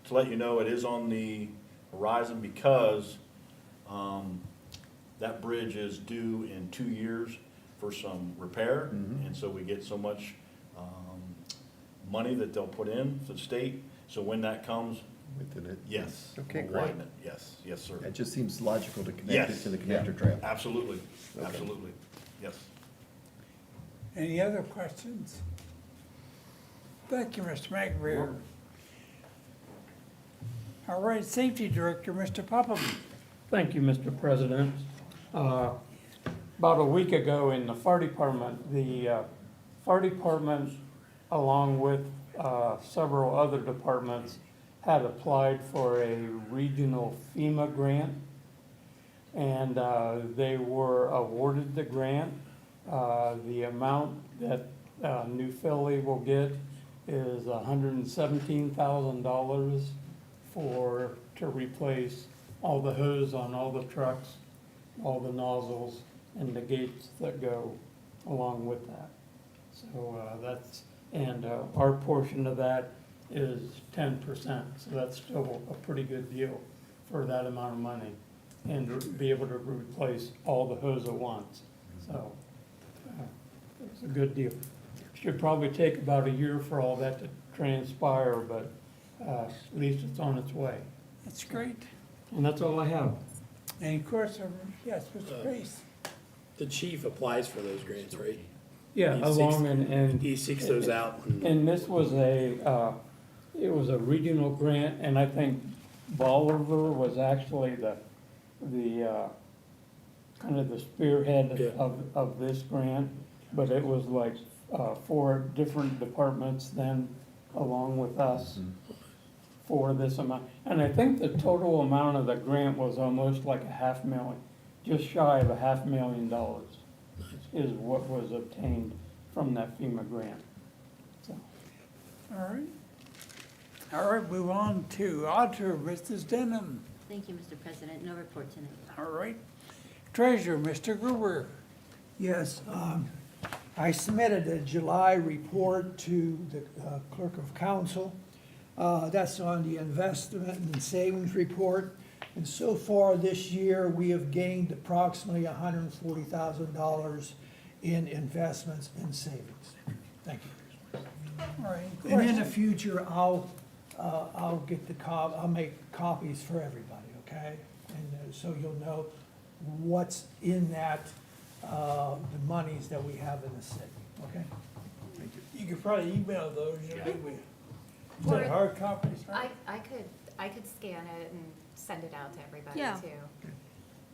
to let you know, it is on the horizon because, that bridge is due in 2 years for some repair. And so we get so much, money that they'll put in for the state. So when that comes, Within it. yes. Okay, we'll great. widen it. Yes, yes, sir. It just seems logical to connect it Yes. to the connector trail. Absolutely, Okay. absolutely, yes. Any other questions? Thank you, Mr. McNair. All right, Safety Director, Mr. Popham. Thank you, Mr. President. About a week ago in the fire department, the fire department, along with several other departments, had applied for a regional FEMA grant. And they were awarded the grant. The amount that New Philly will get is $117,000 to replace all the hose on all the trucks, all the nozzles, and the gates that go along with that. So our portion of that is 10%, so that's still a pretty good deal for that amount of money, and to be able to replace all the hose at once. So it's a good deal. Should probably take about a year for all that to transpire, but at least it's on its way. That's great. And that's all I have. Any questions? Yes, Mr. Pace. The chief applies for those grants, right? Yeah, He along seeks- and. He seeks those out. And this was it was a regional grant, and I think Bolivar was actually the kind of the spearhead Yeah. of this grant, but it was like 4 different departments then, along with us, for this amount. And I think the total amount of the grant was almost like $500,000, just shy of $500,000 is what was obtained from that FEMA grant. So, All right. All right, move on to Auditor, Mrs. Denham. Thank you, Mr. President. No report tonight. All right. Treasurer, Mr. Gruber. Yes, I submitted a July report to the clerk of council. That's on the investment and savings report. And so far this year, we have gained approximately $140,000 in investments and savings. Thank you. All right. And in the future, I'll get I'll make copies for everybody, okay? And so you'll know what's in that, the monies that we have in the city, okay? You could probably email those, you know, Yeah. is that hard copies, right? I could scan it and send it out to everybody Yeah. too.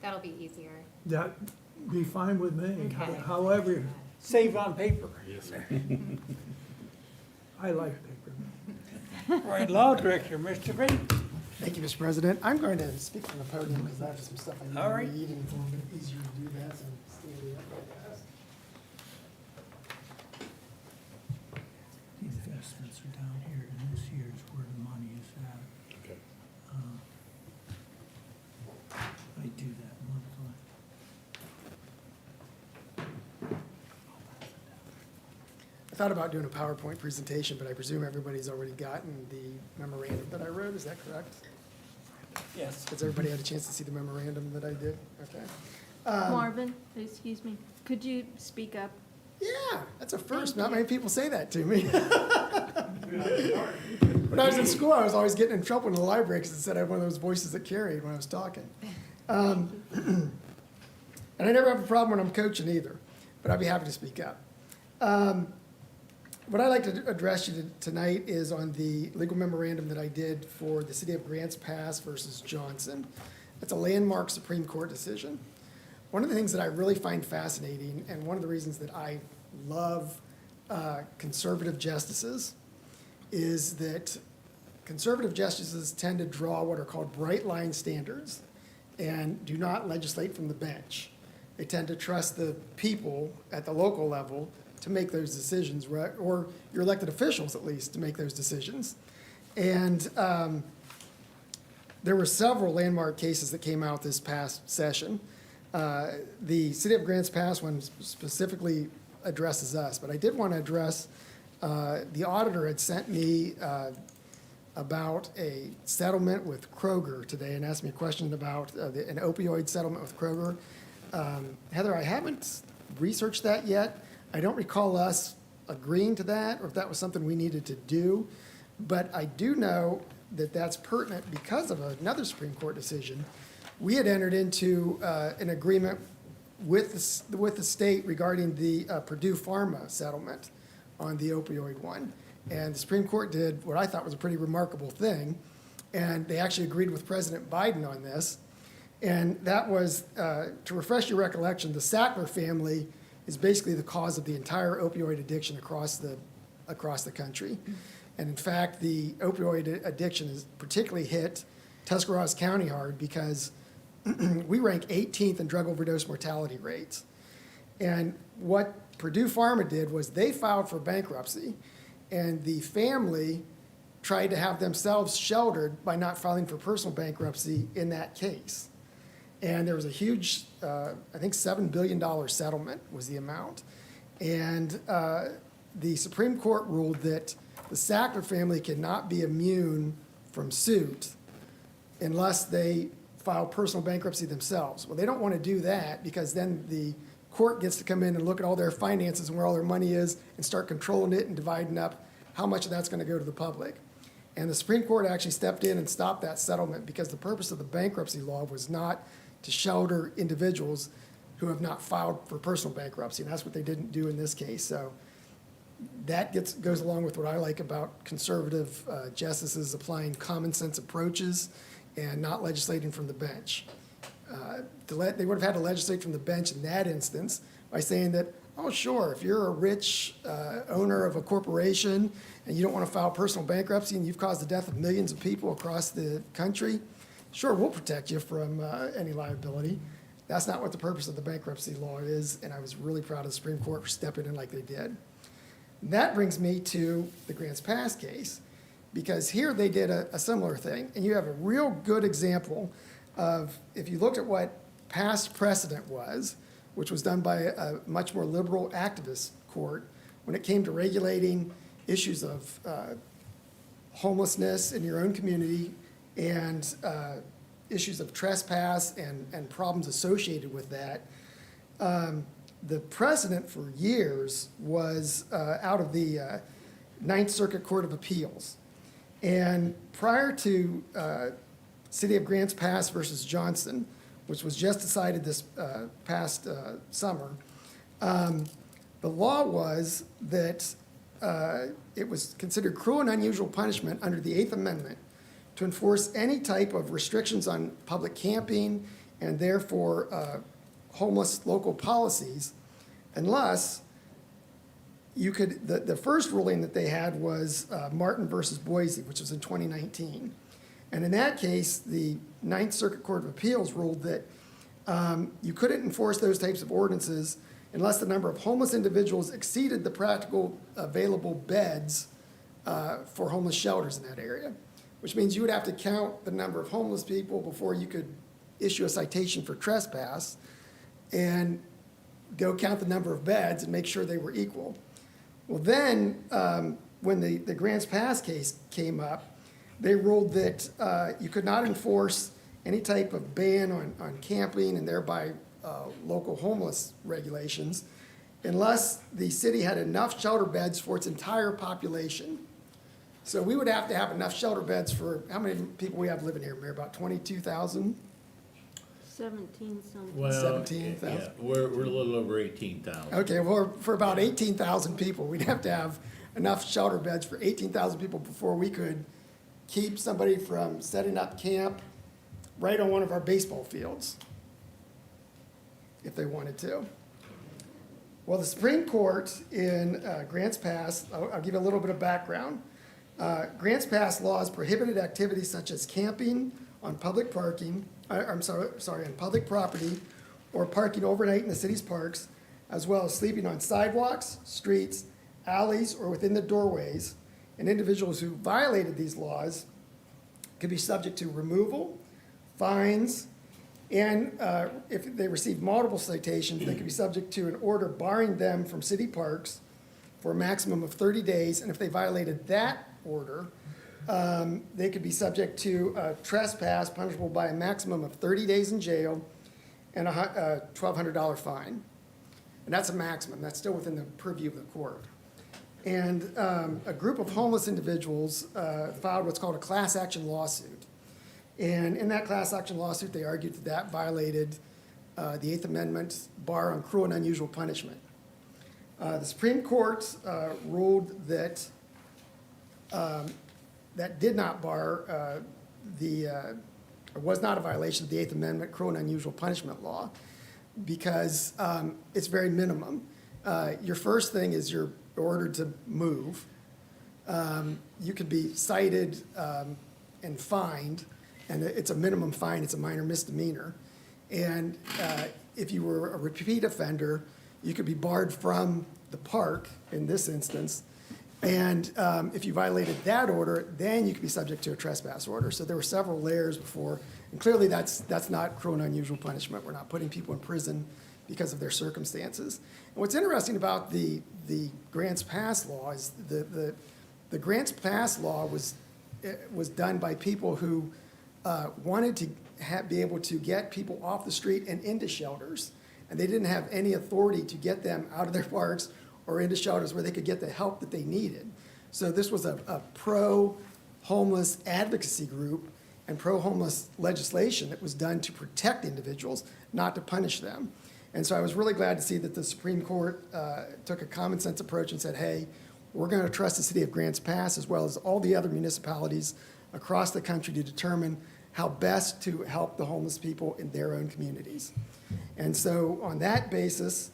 That'll be easier. That'd be fine with me, Okay. however, Save on paper. Yes, sir. I like paper. All right, Law Director, Mr. Green. Thank you, Mr. President. I'm going to speak from the podium because I have some stuff I need All to right. read, and it's a little bit easier to do that than standing up like that. The investments are down here, and this year's where the money is at. Okay. I do that monthly. I thought about doing a PowerPoint presentation, but I presume everybody's already gotten the memorandum that I wrote. Is that correct? Yes. Has everybody had a chance to see the memorandum that I did? Okay. Marvin, excuse me, could you speak up? Yeah, that's a first. Thank Not you. many people say that to me. When I was in school, I was always getting in trouble in the library because it said I had one of those voices that carried when I was talking. And I never have a problem when I'm coaching either, but I'd be happy to speak up. What I'd like to address you tonight is on the legal memorandum that I did for the City of Grants Pass versus Johnson. It's a landmark Supreme Court decision. One of the things that I really find fascinating, and one of the reasons that I love conservative justices, is that conservative justices tend to draw what are called bright line standards and do not legislate from the bench. They tend to trust the people at the local level to make those decisions, right? Or your elected officials, at least, to make those decisions. And there were several landmark cases that came out this past session. The City of Grants Pass one specifically addresses us, but I did want to address, the auditor had sent me about a settlement with Kroger today and asked me a question about an opioid settlement with Kroger. Heather, I haven't researched that yet. I don't recall us agreeing to that or if that was something we needed to do, but I do know that that's pertinent because of another Supreme Court decision. We had entered into an agreement with the state regarding the Purdue Pharma settlement on the opioid one. And the Supreme Court did what I thought was a pretty remarkable thing, and they actually agreed with President Biden on this. And that was, to refresh your recollection, the Sackler family is basically the cause of the entire opioid addiction across the country. And in fact, the opioid addiction is particularly hit Tuscarawas County hard because we rank 18th in drug overdose mortality rates. And what Purdue Pharma did was they filed for bankruptcy, and the family tried to have themselves sheltered by not filing for personal bankruptcy in that case. And there was a huge, I think $7 billion settlement was the amount. And the Supreme Court ruled that the Sackler family cannot be immune from suit unless they file personal bankruptcy themselves. Well, they don't want to do that because then the court gets to come in and look at all their finances and where all their money is and start controlling it and dividing up how much of that's going to go to the public. And the Supreme Court actually stepped in and stopped that settlement because the purpose of the bankruptcy law was not to shelter individuals who have not filed for personal bankruptcy, and that's what they didn't do in this case. So that goes along with what I like about conservative justices applying common sense approaches and not legislating from the bench. They would have had to legislate from the bench in that instance by saying that, oh, sure, if you're a rich owner of a corporation and you don't want to file personal bankruptcy and you've caused the death of millions of people across the country, sure, we'll protect you from any liability. That's not what the purpose of the bankruptcy law is, and I was really proud of the Supreme Court for stepping in like they did. And that brings me to the Grants Pass case. because here they did a similar thing. And you have a real good example of, if you looked at what past precedent was, which was done by a much more liberal activist court, when it came to regulating issues of homelessness in your own community and issues of trespass and problems associated with that. The precedent for years was out of the Ninth Circuit Court of Appeals. And prior to City of Grants Pass versus Johnson, which was just decided this past summer, the law was that it was considered cruel and unusual punishment under the Eighth Amendment to enforce any type of restrictions on public camping and therefore homeless local policies unless you could, the first ruling that they had was Martin versus Boise, which was in 2019. And in that case, the Ninth Circuit Court of Appeals ruled that you couldn't enforce those types of ordinances unless the number of homeless individuals exceeded the practical available beds for homeless shelters in that area, which means you would have to count the number of homeless people before you could issue a citation for trespass and go count the number of beds and make sure they were equal. Well, then, when the Grants Pass case came up, they ruled that you could not enforce any type of ban on camping and thereby local homeless regulations unless the city had enough shelter beds for its entire population. So we would have to have enough shelter beds for, how many people we have living here, Mayor? About 22,000? 17 something. Well, 17,000. yeah, we're a little over 18,000. Okay, well, for about 18,000 people, we'd have to have enough shelter beds for 18,000 people before we could keep somebody from setting up camp right on one of our baseball fields, if they wanted to. Well, the Supreme Court in Grants Pass, I'll give you a little bit of background. Grants Pass laws prohibited activities such as camping on public parking, on public property, or parking overnight in the city's parks, as well as sleeping on sidewalks, streets, alleys, or within the doorways. And individuals who violated these laws could be subject to removal, fines, and if they receive multiple citations, they could be subject to an order barring them from city parks for a maximum of 30 days. And if they violated that order, they could be subject to a trespass punishable by a maximum of 30 days in jail and a $1,200 fine. And that's a maximum. That's still within the purview of the court. And a group of homeless individuals filed what's called a class action lawsuit. And in that class action lawsuit, they argued that that violated the Eighth Amendment bar on cruel and unusual punishment. The Supreme Court ruled that that did not bar was not a violation of the Eighth Amendment cruel and unusual punishment law because it's very minimum. Your first thing is you're ordered to move. You could be cited and fined, and it's a minimum fine, it's a minor misdemeanor. And if you were a repeat offender, you could be barred from the park in this instance. And if you violated that order, then you could be subject to a trespass order. So there were several layers before, and clearly that's not cruel and unusual punishment. We're not putting people in prison because of their circumstances. And what's interesting about the Grants Pass law is the Grants Pass law was done by people who wanted to be able to get people off the street and into shelters. And they didn't have any authority to get them out of their parks or into shelters where they could get the help that they needed. So this was a pro-homeless advocacy group and pro-homeless legislation that was done to protect individuals, not to punish them. And so I was really glad to see that the Supreme Court took a common sense approach and said, hey, we're going to trust the city of Grants Pass as well as all the other municipalities across the country to determine how best to help the homeless people in their own communities. And so on that basis,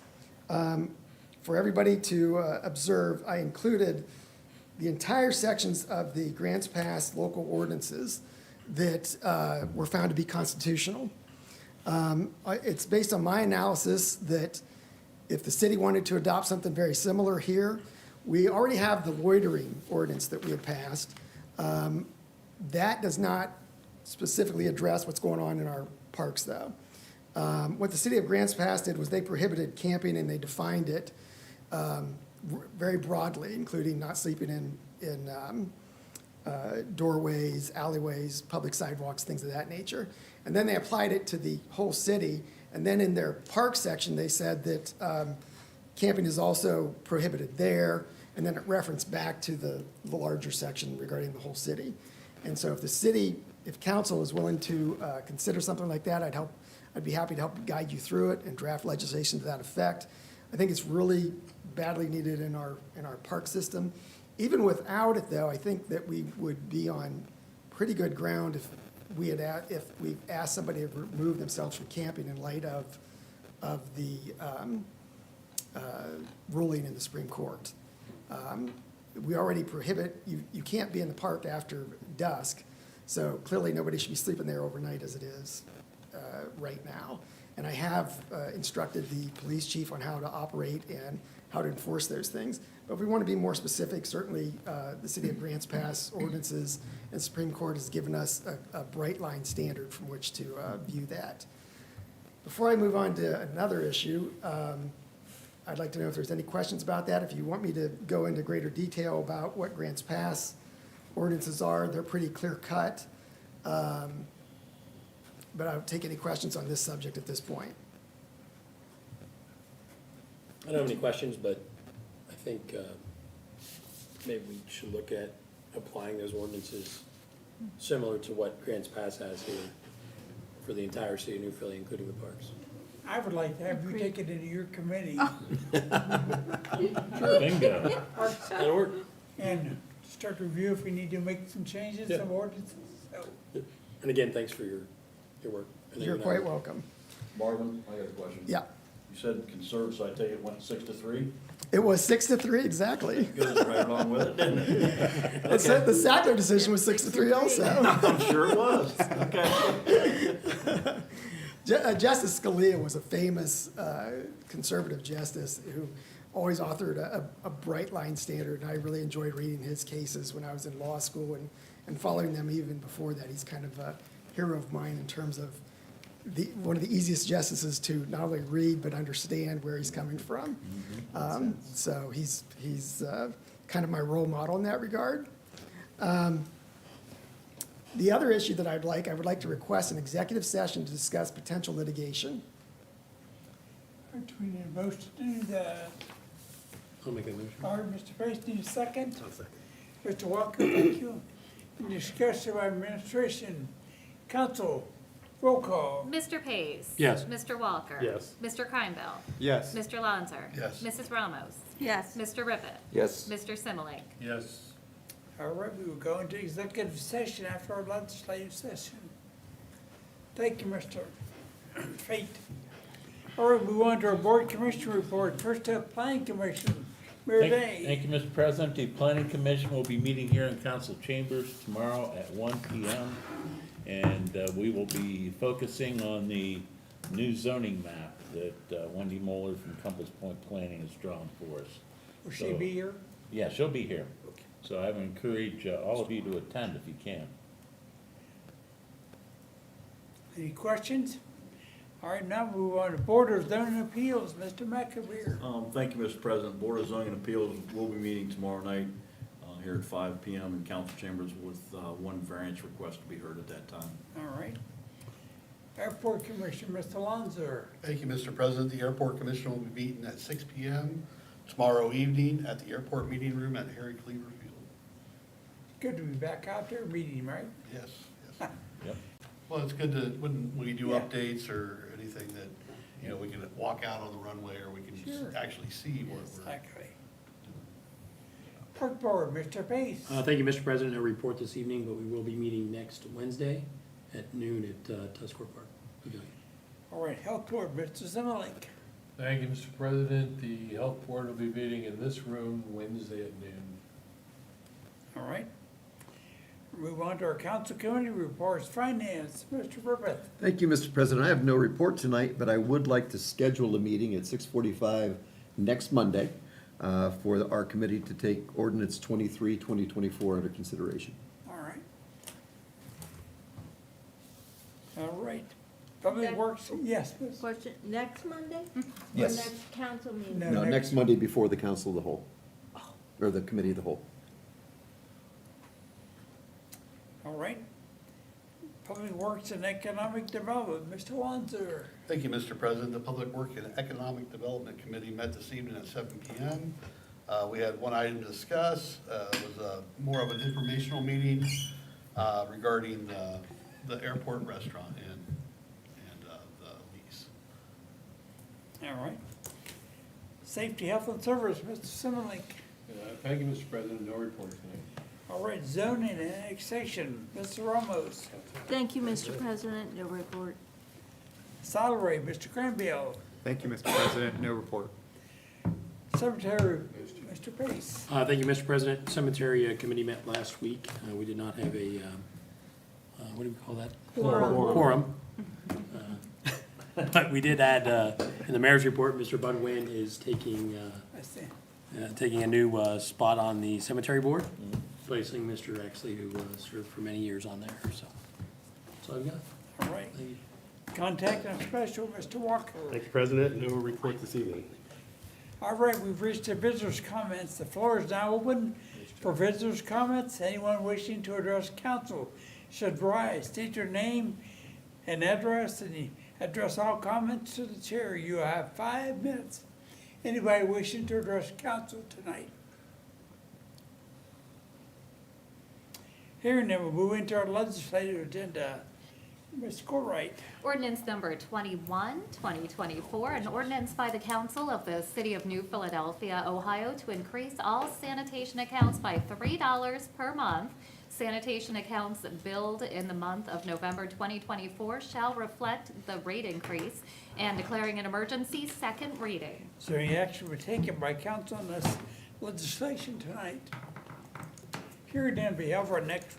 for everybody to observe, I included the entire sections of the Grants Pass local ordinances that were found to be constitutional. It's based on my analysis that if the city wanted to adopt something very similar here, we already have the loitering ordinance that we had passed. That does not specifically address what's going on in our parks, though. What the city of Grants Pass did was they prohibited camping, and they defined it very broadly, including not sleeping in doorways, alleyways, public sidewalks, things of that nature. And then they applied it to the whole city, and then in their park section, they said that camping is also prohibited there, and then it referenced back to the larger section regarding the whole city. And so if council is willing to consider something like that, I'd be happy to help guide you through it and draft legislation to that effect. I think it's really badly needed in our park system. Even without it, though, I think that we would be on pretty good ground if we asked somebody to remove themselves from camping in light of the ruling in the Supreme Court. We already prohibit, you can't be in the park after dusk, so clearly nobody should be sleeping there overnight as it is right now. And I have instructed the police chief on how to operate and how to enforce those things. But if we want to be more specific, certainly the City of Grants Pass ordinances and Supreme Court has given us a bright line standard from which to view that. Before I move on to another issue, I'd like to know if there's any questions about that. If you want me to go into greater detail about what Grants Pass ordinances are, they're pretty clear cut. But I'll take any questions on this subject at this point. I don't have any questions, but I think maybe we should look at applying those ordinances similar to what Grants Pass has here for the entire city of New Philly, including the parks. I would like to have you take it into your committee Bingo. That'll work. and start to review if we need to make some changes, Yeah. some ordinances. So, And again, thanks for your work. I know You're not- quite welcome. Marvin, I got a question. Yeah, You said conserve, so I take it went 6-3? it was 6-3 exactly. Good, right along with it, didn't it? The Sackler decision was 6-3 also. I'm sure it was. Okay. Justice Scalia was a famous conservative justice who always authored a bright line standard, and I really enjoyed reading his cases when I was in law school and following them even before that. He's kind of a hero of mine in terms of one of the easiest justices to not only read but understand where he's coming from. So he's kind of my role model in that regard. The other issue that I would like to request an executive session to discuss potential litigation. do we need a motion to do that? I'll make a motion. All right, Mr. Pace, need a second? I'll second. Mr. Walker, thank you. Discussion by administration, council, roll call. Mr. Pace. Yes. Mr. Walker. Yes. Mr. Kreinbell. Yes. Mr. Lanzer. Yes. Mrs. Ramos. Yes. Mr. Ribbit. Yes. Mr. Similink. Yes. All right, we will go into executive session after our legislative session. Thank you, Mr. Fate. All right, move on to our board commission report. First up, planning commission, Mayor Day. Thank you, Mr. President. The planning commission will be meeting here in council chambers tomorrow at 1 p.m. And we will be focusing on the new zoning map that Wendy Moeller from Compass Point Planning has drawn for us. Will she be here? Yeah, she'll be here. So I would encourage all of you to attend if you can. Any questions? All right, now move on to Board of Zoning Appeals, Mr. McAbeer. Thank you, Mr. President. Board of Zoning Appeals will be meeting tomorrow night here at 5 p.m. in council chambers with one variance request to be heard at that time. All right. Airport Commission, Mr. Lanzer. Thank you, Mr. President. The Airport Commission will be meeting at 6 p.m. tomorrow evening at the airport meeting room at Harry Cleaver Field. Good to be back out there meeting, right? Yes, yes. Yep. Well, it's good to, when we do Yeah. updates or anything that, you know, we can walk out on the runway or we can Sure. actually see what we're. Exactly. Park Board, Mr. Pace. Thank you, Mr. President. No report this evening, but we will be meeting next Wednesday at noon at Tuscarora Park Pavilion. All right, Health Board, Mr. Similink. Thank you, Mr. President. The health board will be meeting in this room Wednesday at noon. All right. Move on to our council committee reports, finance, Mr. Ribbit. Thank you, Mr. President. I have no report tonight, but I would like to schedule a meeting at 6:45 next Monday for our committee to take ordinance 23, 2024 under consideration. All Public Next- Works, yes, miss. Question, next Monday? Yes. Or next council meeting? No. No, next Monday before the council of the whole, or the committee of the whole. All right. Public Works and Economic Development, Mr. Wanzer. Thank you, Mr. President. The Public Work and Economic Development Committee met this evening at 7 PM. We had one item to discuss. It was more of an informational meeting regarding the airport restaurant and the lease. All right. Safety, Health, and Service, Mr. Simmerlink. Thank you, Mr. President, no report tonight. All right, zoning and annexation, Mr. Ramos. Thank you, Mr. President, no report. Salary, Mr. Cranbill. Thank you, Mr. President, no report. Cemetery, Mr. Pace. Thank you, Mr. President. Cemetery Committee met last week. We did not have a, what do we call that? Quorum. But we did add, in the mayor's report, Mr. Bud Wynn is taking, I see. taking a new spot on the cemetery board, replacing Mr. Exley, who served for many years on there, so. That's all I've got. All right. Thank you. Contact and special, Mr. Walker. Thank you, President. No report this evening. All right, we've reached the visitors' comments. The floor is now open for visitors' comments. Anyone wishing to address council should rise, state your name and address, and address all comments to the chair. You have 5 minutes. Anybody wishing to address council tonight? Hearing none, we'll move into our legislative agenda. Ms. Corright. Ordinance number 21, 2024, an ordinance by the council of the city of New Philadelphia, Ohio, to increase all sanitation accounts by $3 per month. Sanitation accounts billed in the month of November 2024 shall reflect the rate increase, and declaring an emergency, second reading. Is there any action we're taking by council on this legislation tonight? Hearing none, be held for our next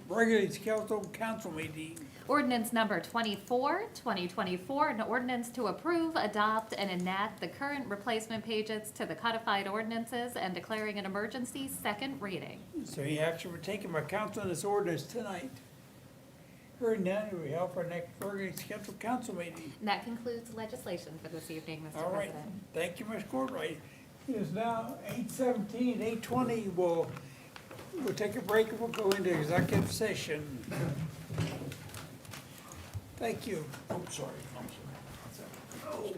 regularly scheduled council meeting. Ordinance number 24, 2024, an ordinance to approve, adopt, and enact the current replacement pages to the codified ordinances and declaring an emergency, second reading. Is there any action we're taking by council on this ordinance tonight? Hearing none, we held for our next regularly scheduled council meeting. And that concludes legislation for this evening, Mr. All right, President. thank you, Ms. Courtwright. It is now 8:17, 8:20. We'll take a break and we'll go into executive session. Thank you. Oh, sorry, I'm sorry.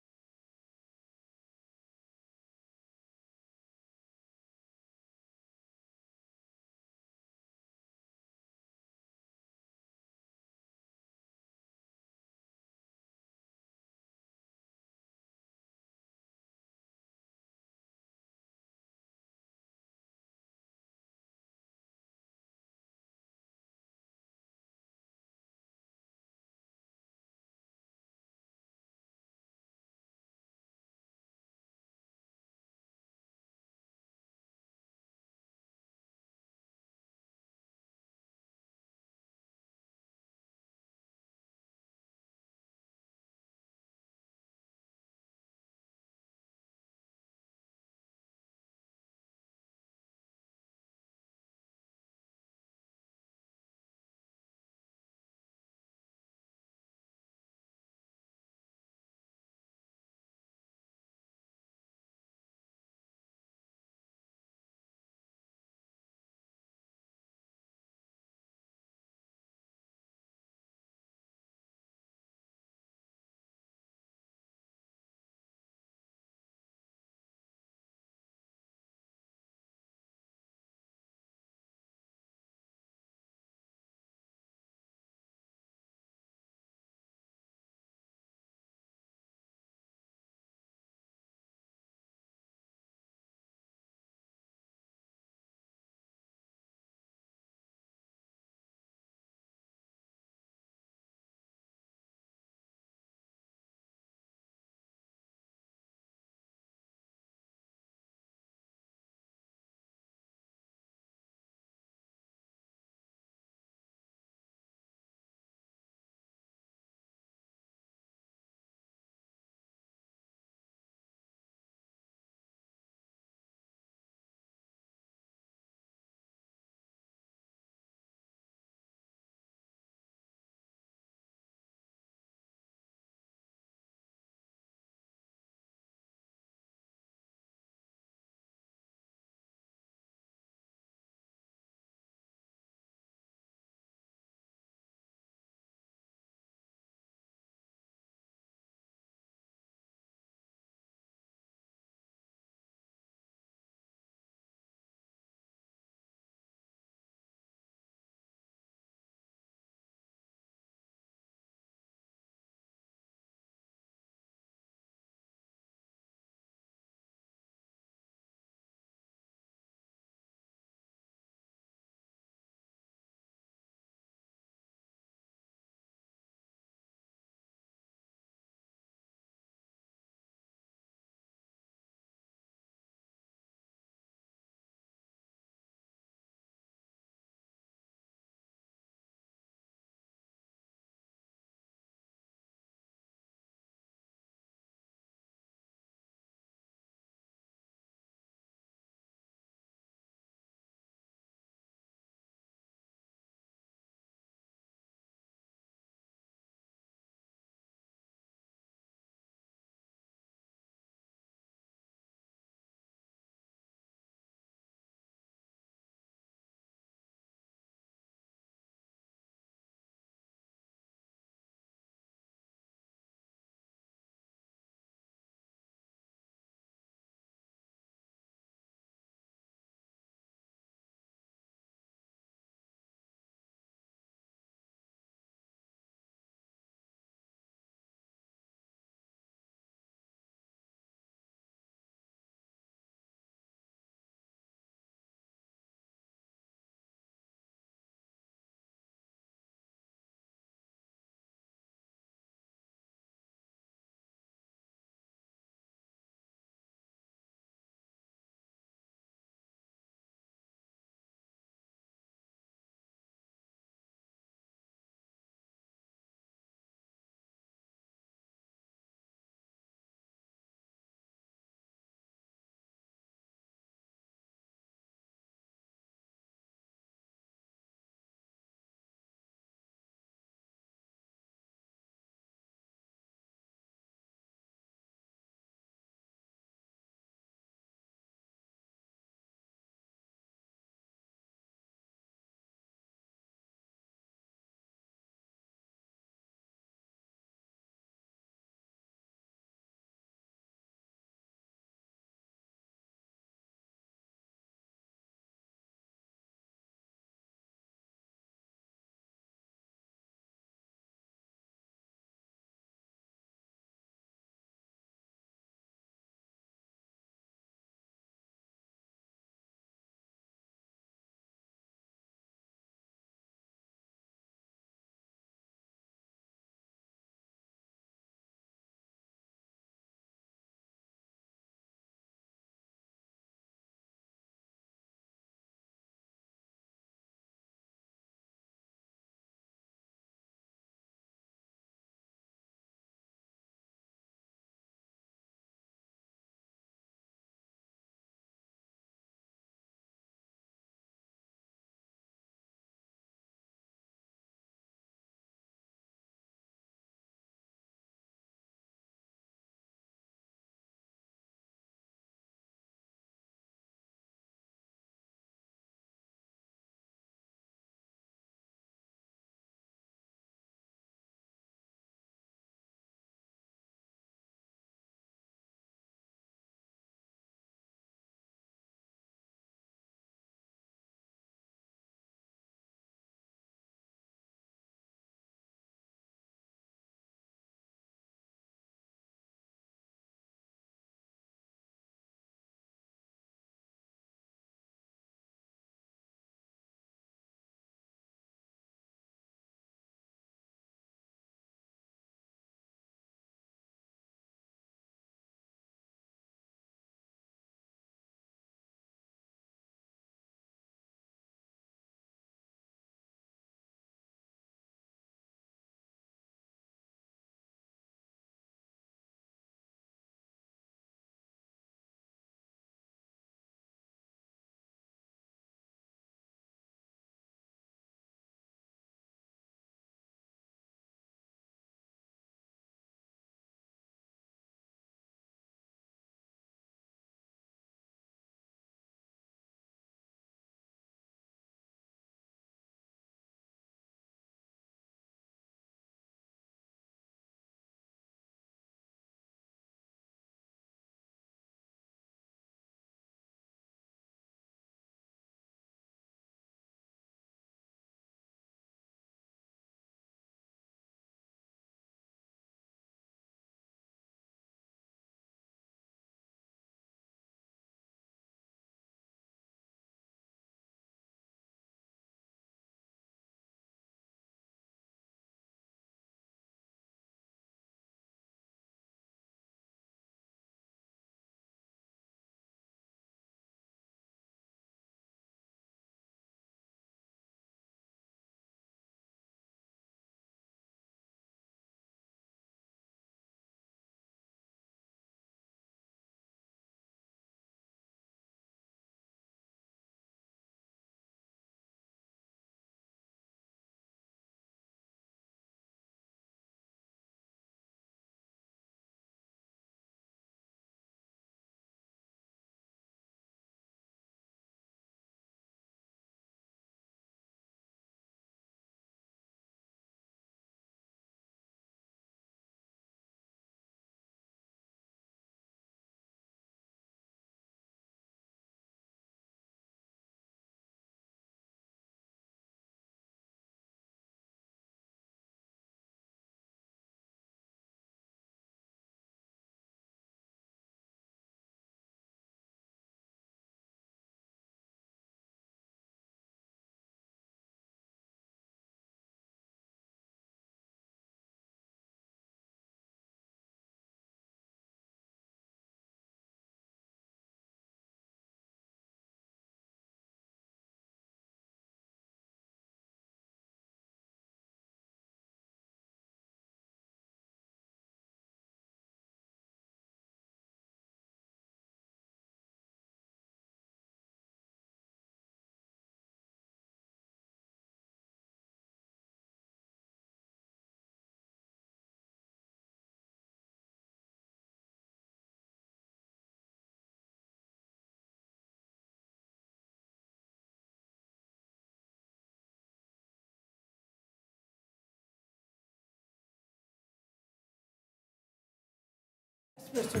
Mr.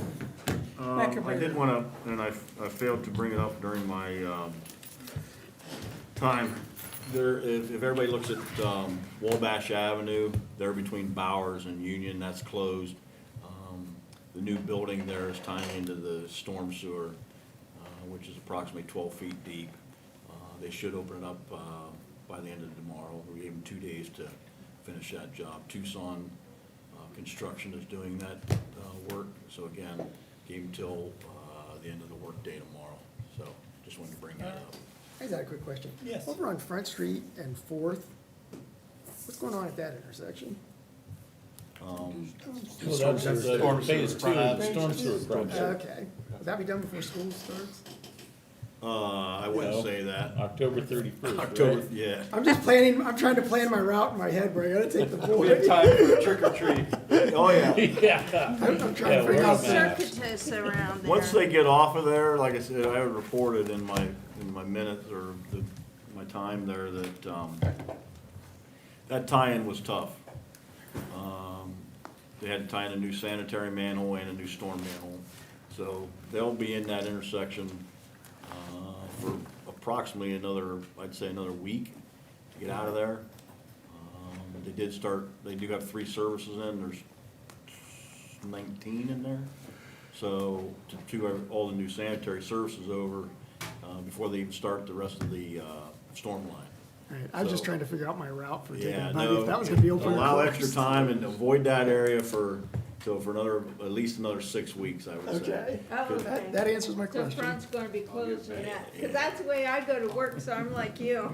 I did McAvoy. wanna, and I failed to bring it up during my, time. There, if everybody looks at, Wabash Avenue, there between Bowers and Union, that's closed. The new building there is tying into the storm sewer, which is approximately 12 feet deep. They should open it up, by the end of tomorrow. We gave them 2 days to finish that job. Tucson, Construction is doing that, work, so again, gave them till, the end of the workday tomorrow. So, just wanted to bring that up. I just had a quick question. Yes. Over on Front Street and Fourth, what's going on at that intersection? Well, that's the Storm phase sewer two, project. storm sewer project. Okay, will that be done before school starts? I wouldn't No. say that. October 31st, October, right? yeah. I'm just planning, I'm trying to plan my route in my head where I gotta take the We have boy. time for trick or treat. Oh, yeah. Yeah. I'm trying to Yeah, figure we're out a the, map. Circuitous around there. Once they get off of there, like I said, I reported in my minutes or my time there that, that tie-in was tough. They had to tie in a new sanitary manhole and a new storm manhole. So they'll be in that intersection, for approximately another, I'd say another week to get out of there. They do have 3 services in, there's 19 in there. So to have all the new sanitary services over, before they even start the rest of the, storm line. Alright, I was just So- trying to figure out my route for taking Yeah, the bike, no. if that was gonna be open or Allow closed. extra time and avoid that area for another, at least another 6 weeks, I would say. Okay, Oh, okay. that answers my So question. front's gonna be closed in that, because that's the way I go to work, so I'm like you.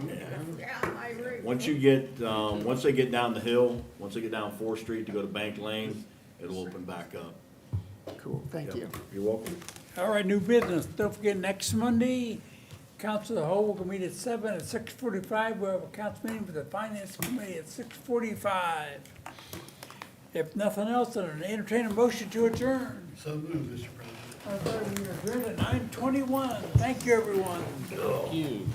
Yeah, my route. Once you get, once they get down the hill, once they get down 4th Street to go to Bank Lane, it'll open back up. Cool, thank Yep. you. You're welcome. All right, new business. Don't forget, next Monday, council of the whole will meet at 7 at 6:45. We'll have a council meeting with the finance committee at 6:45. If nothing else, then entertain a motion to adjourn. So moved, Mr. President. I thought we adjourned at 9:21. Thank you, everyone. Thank you.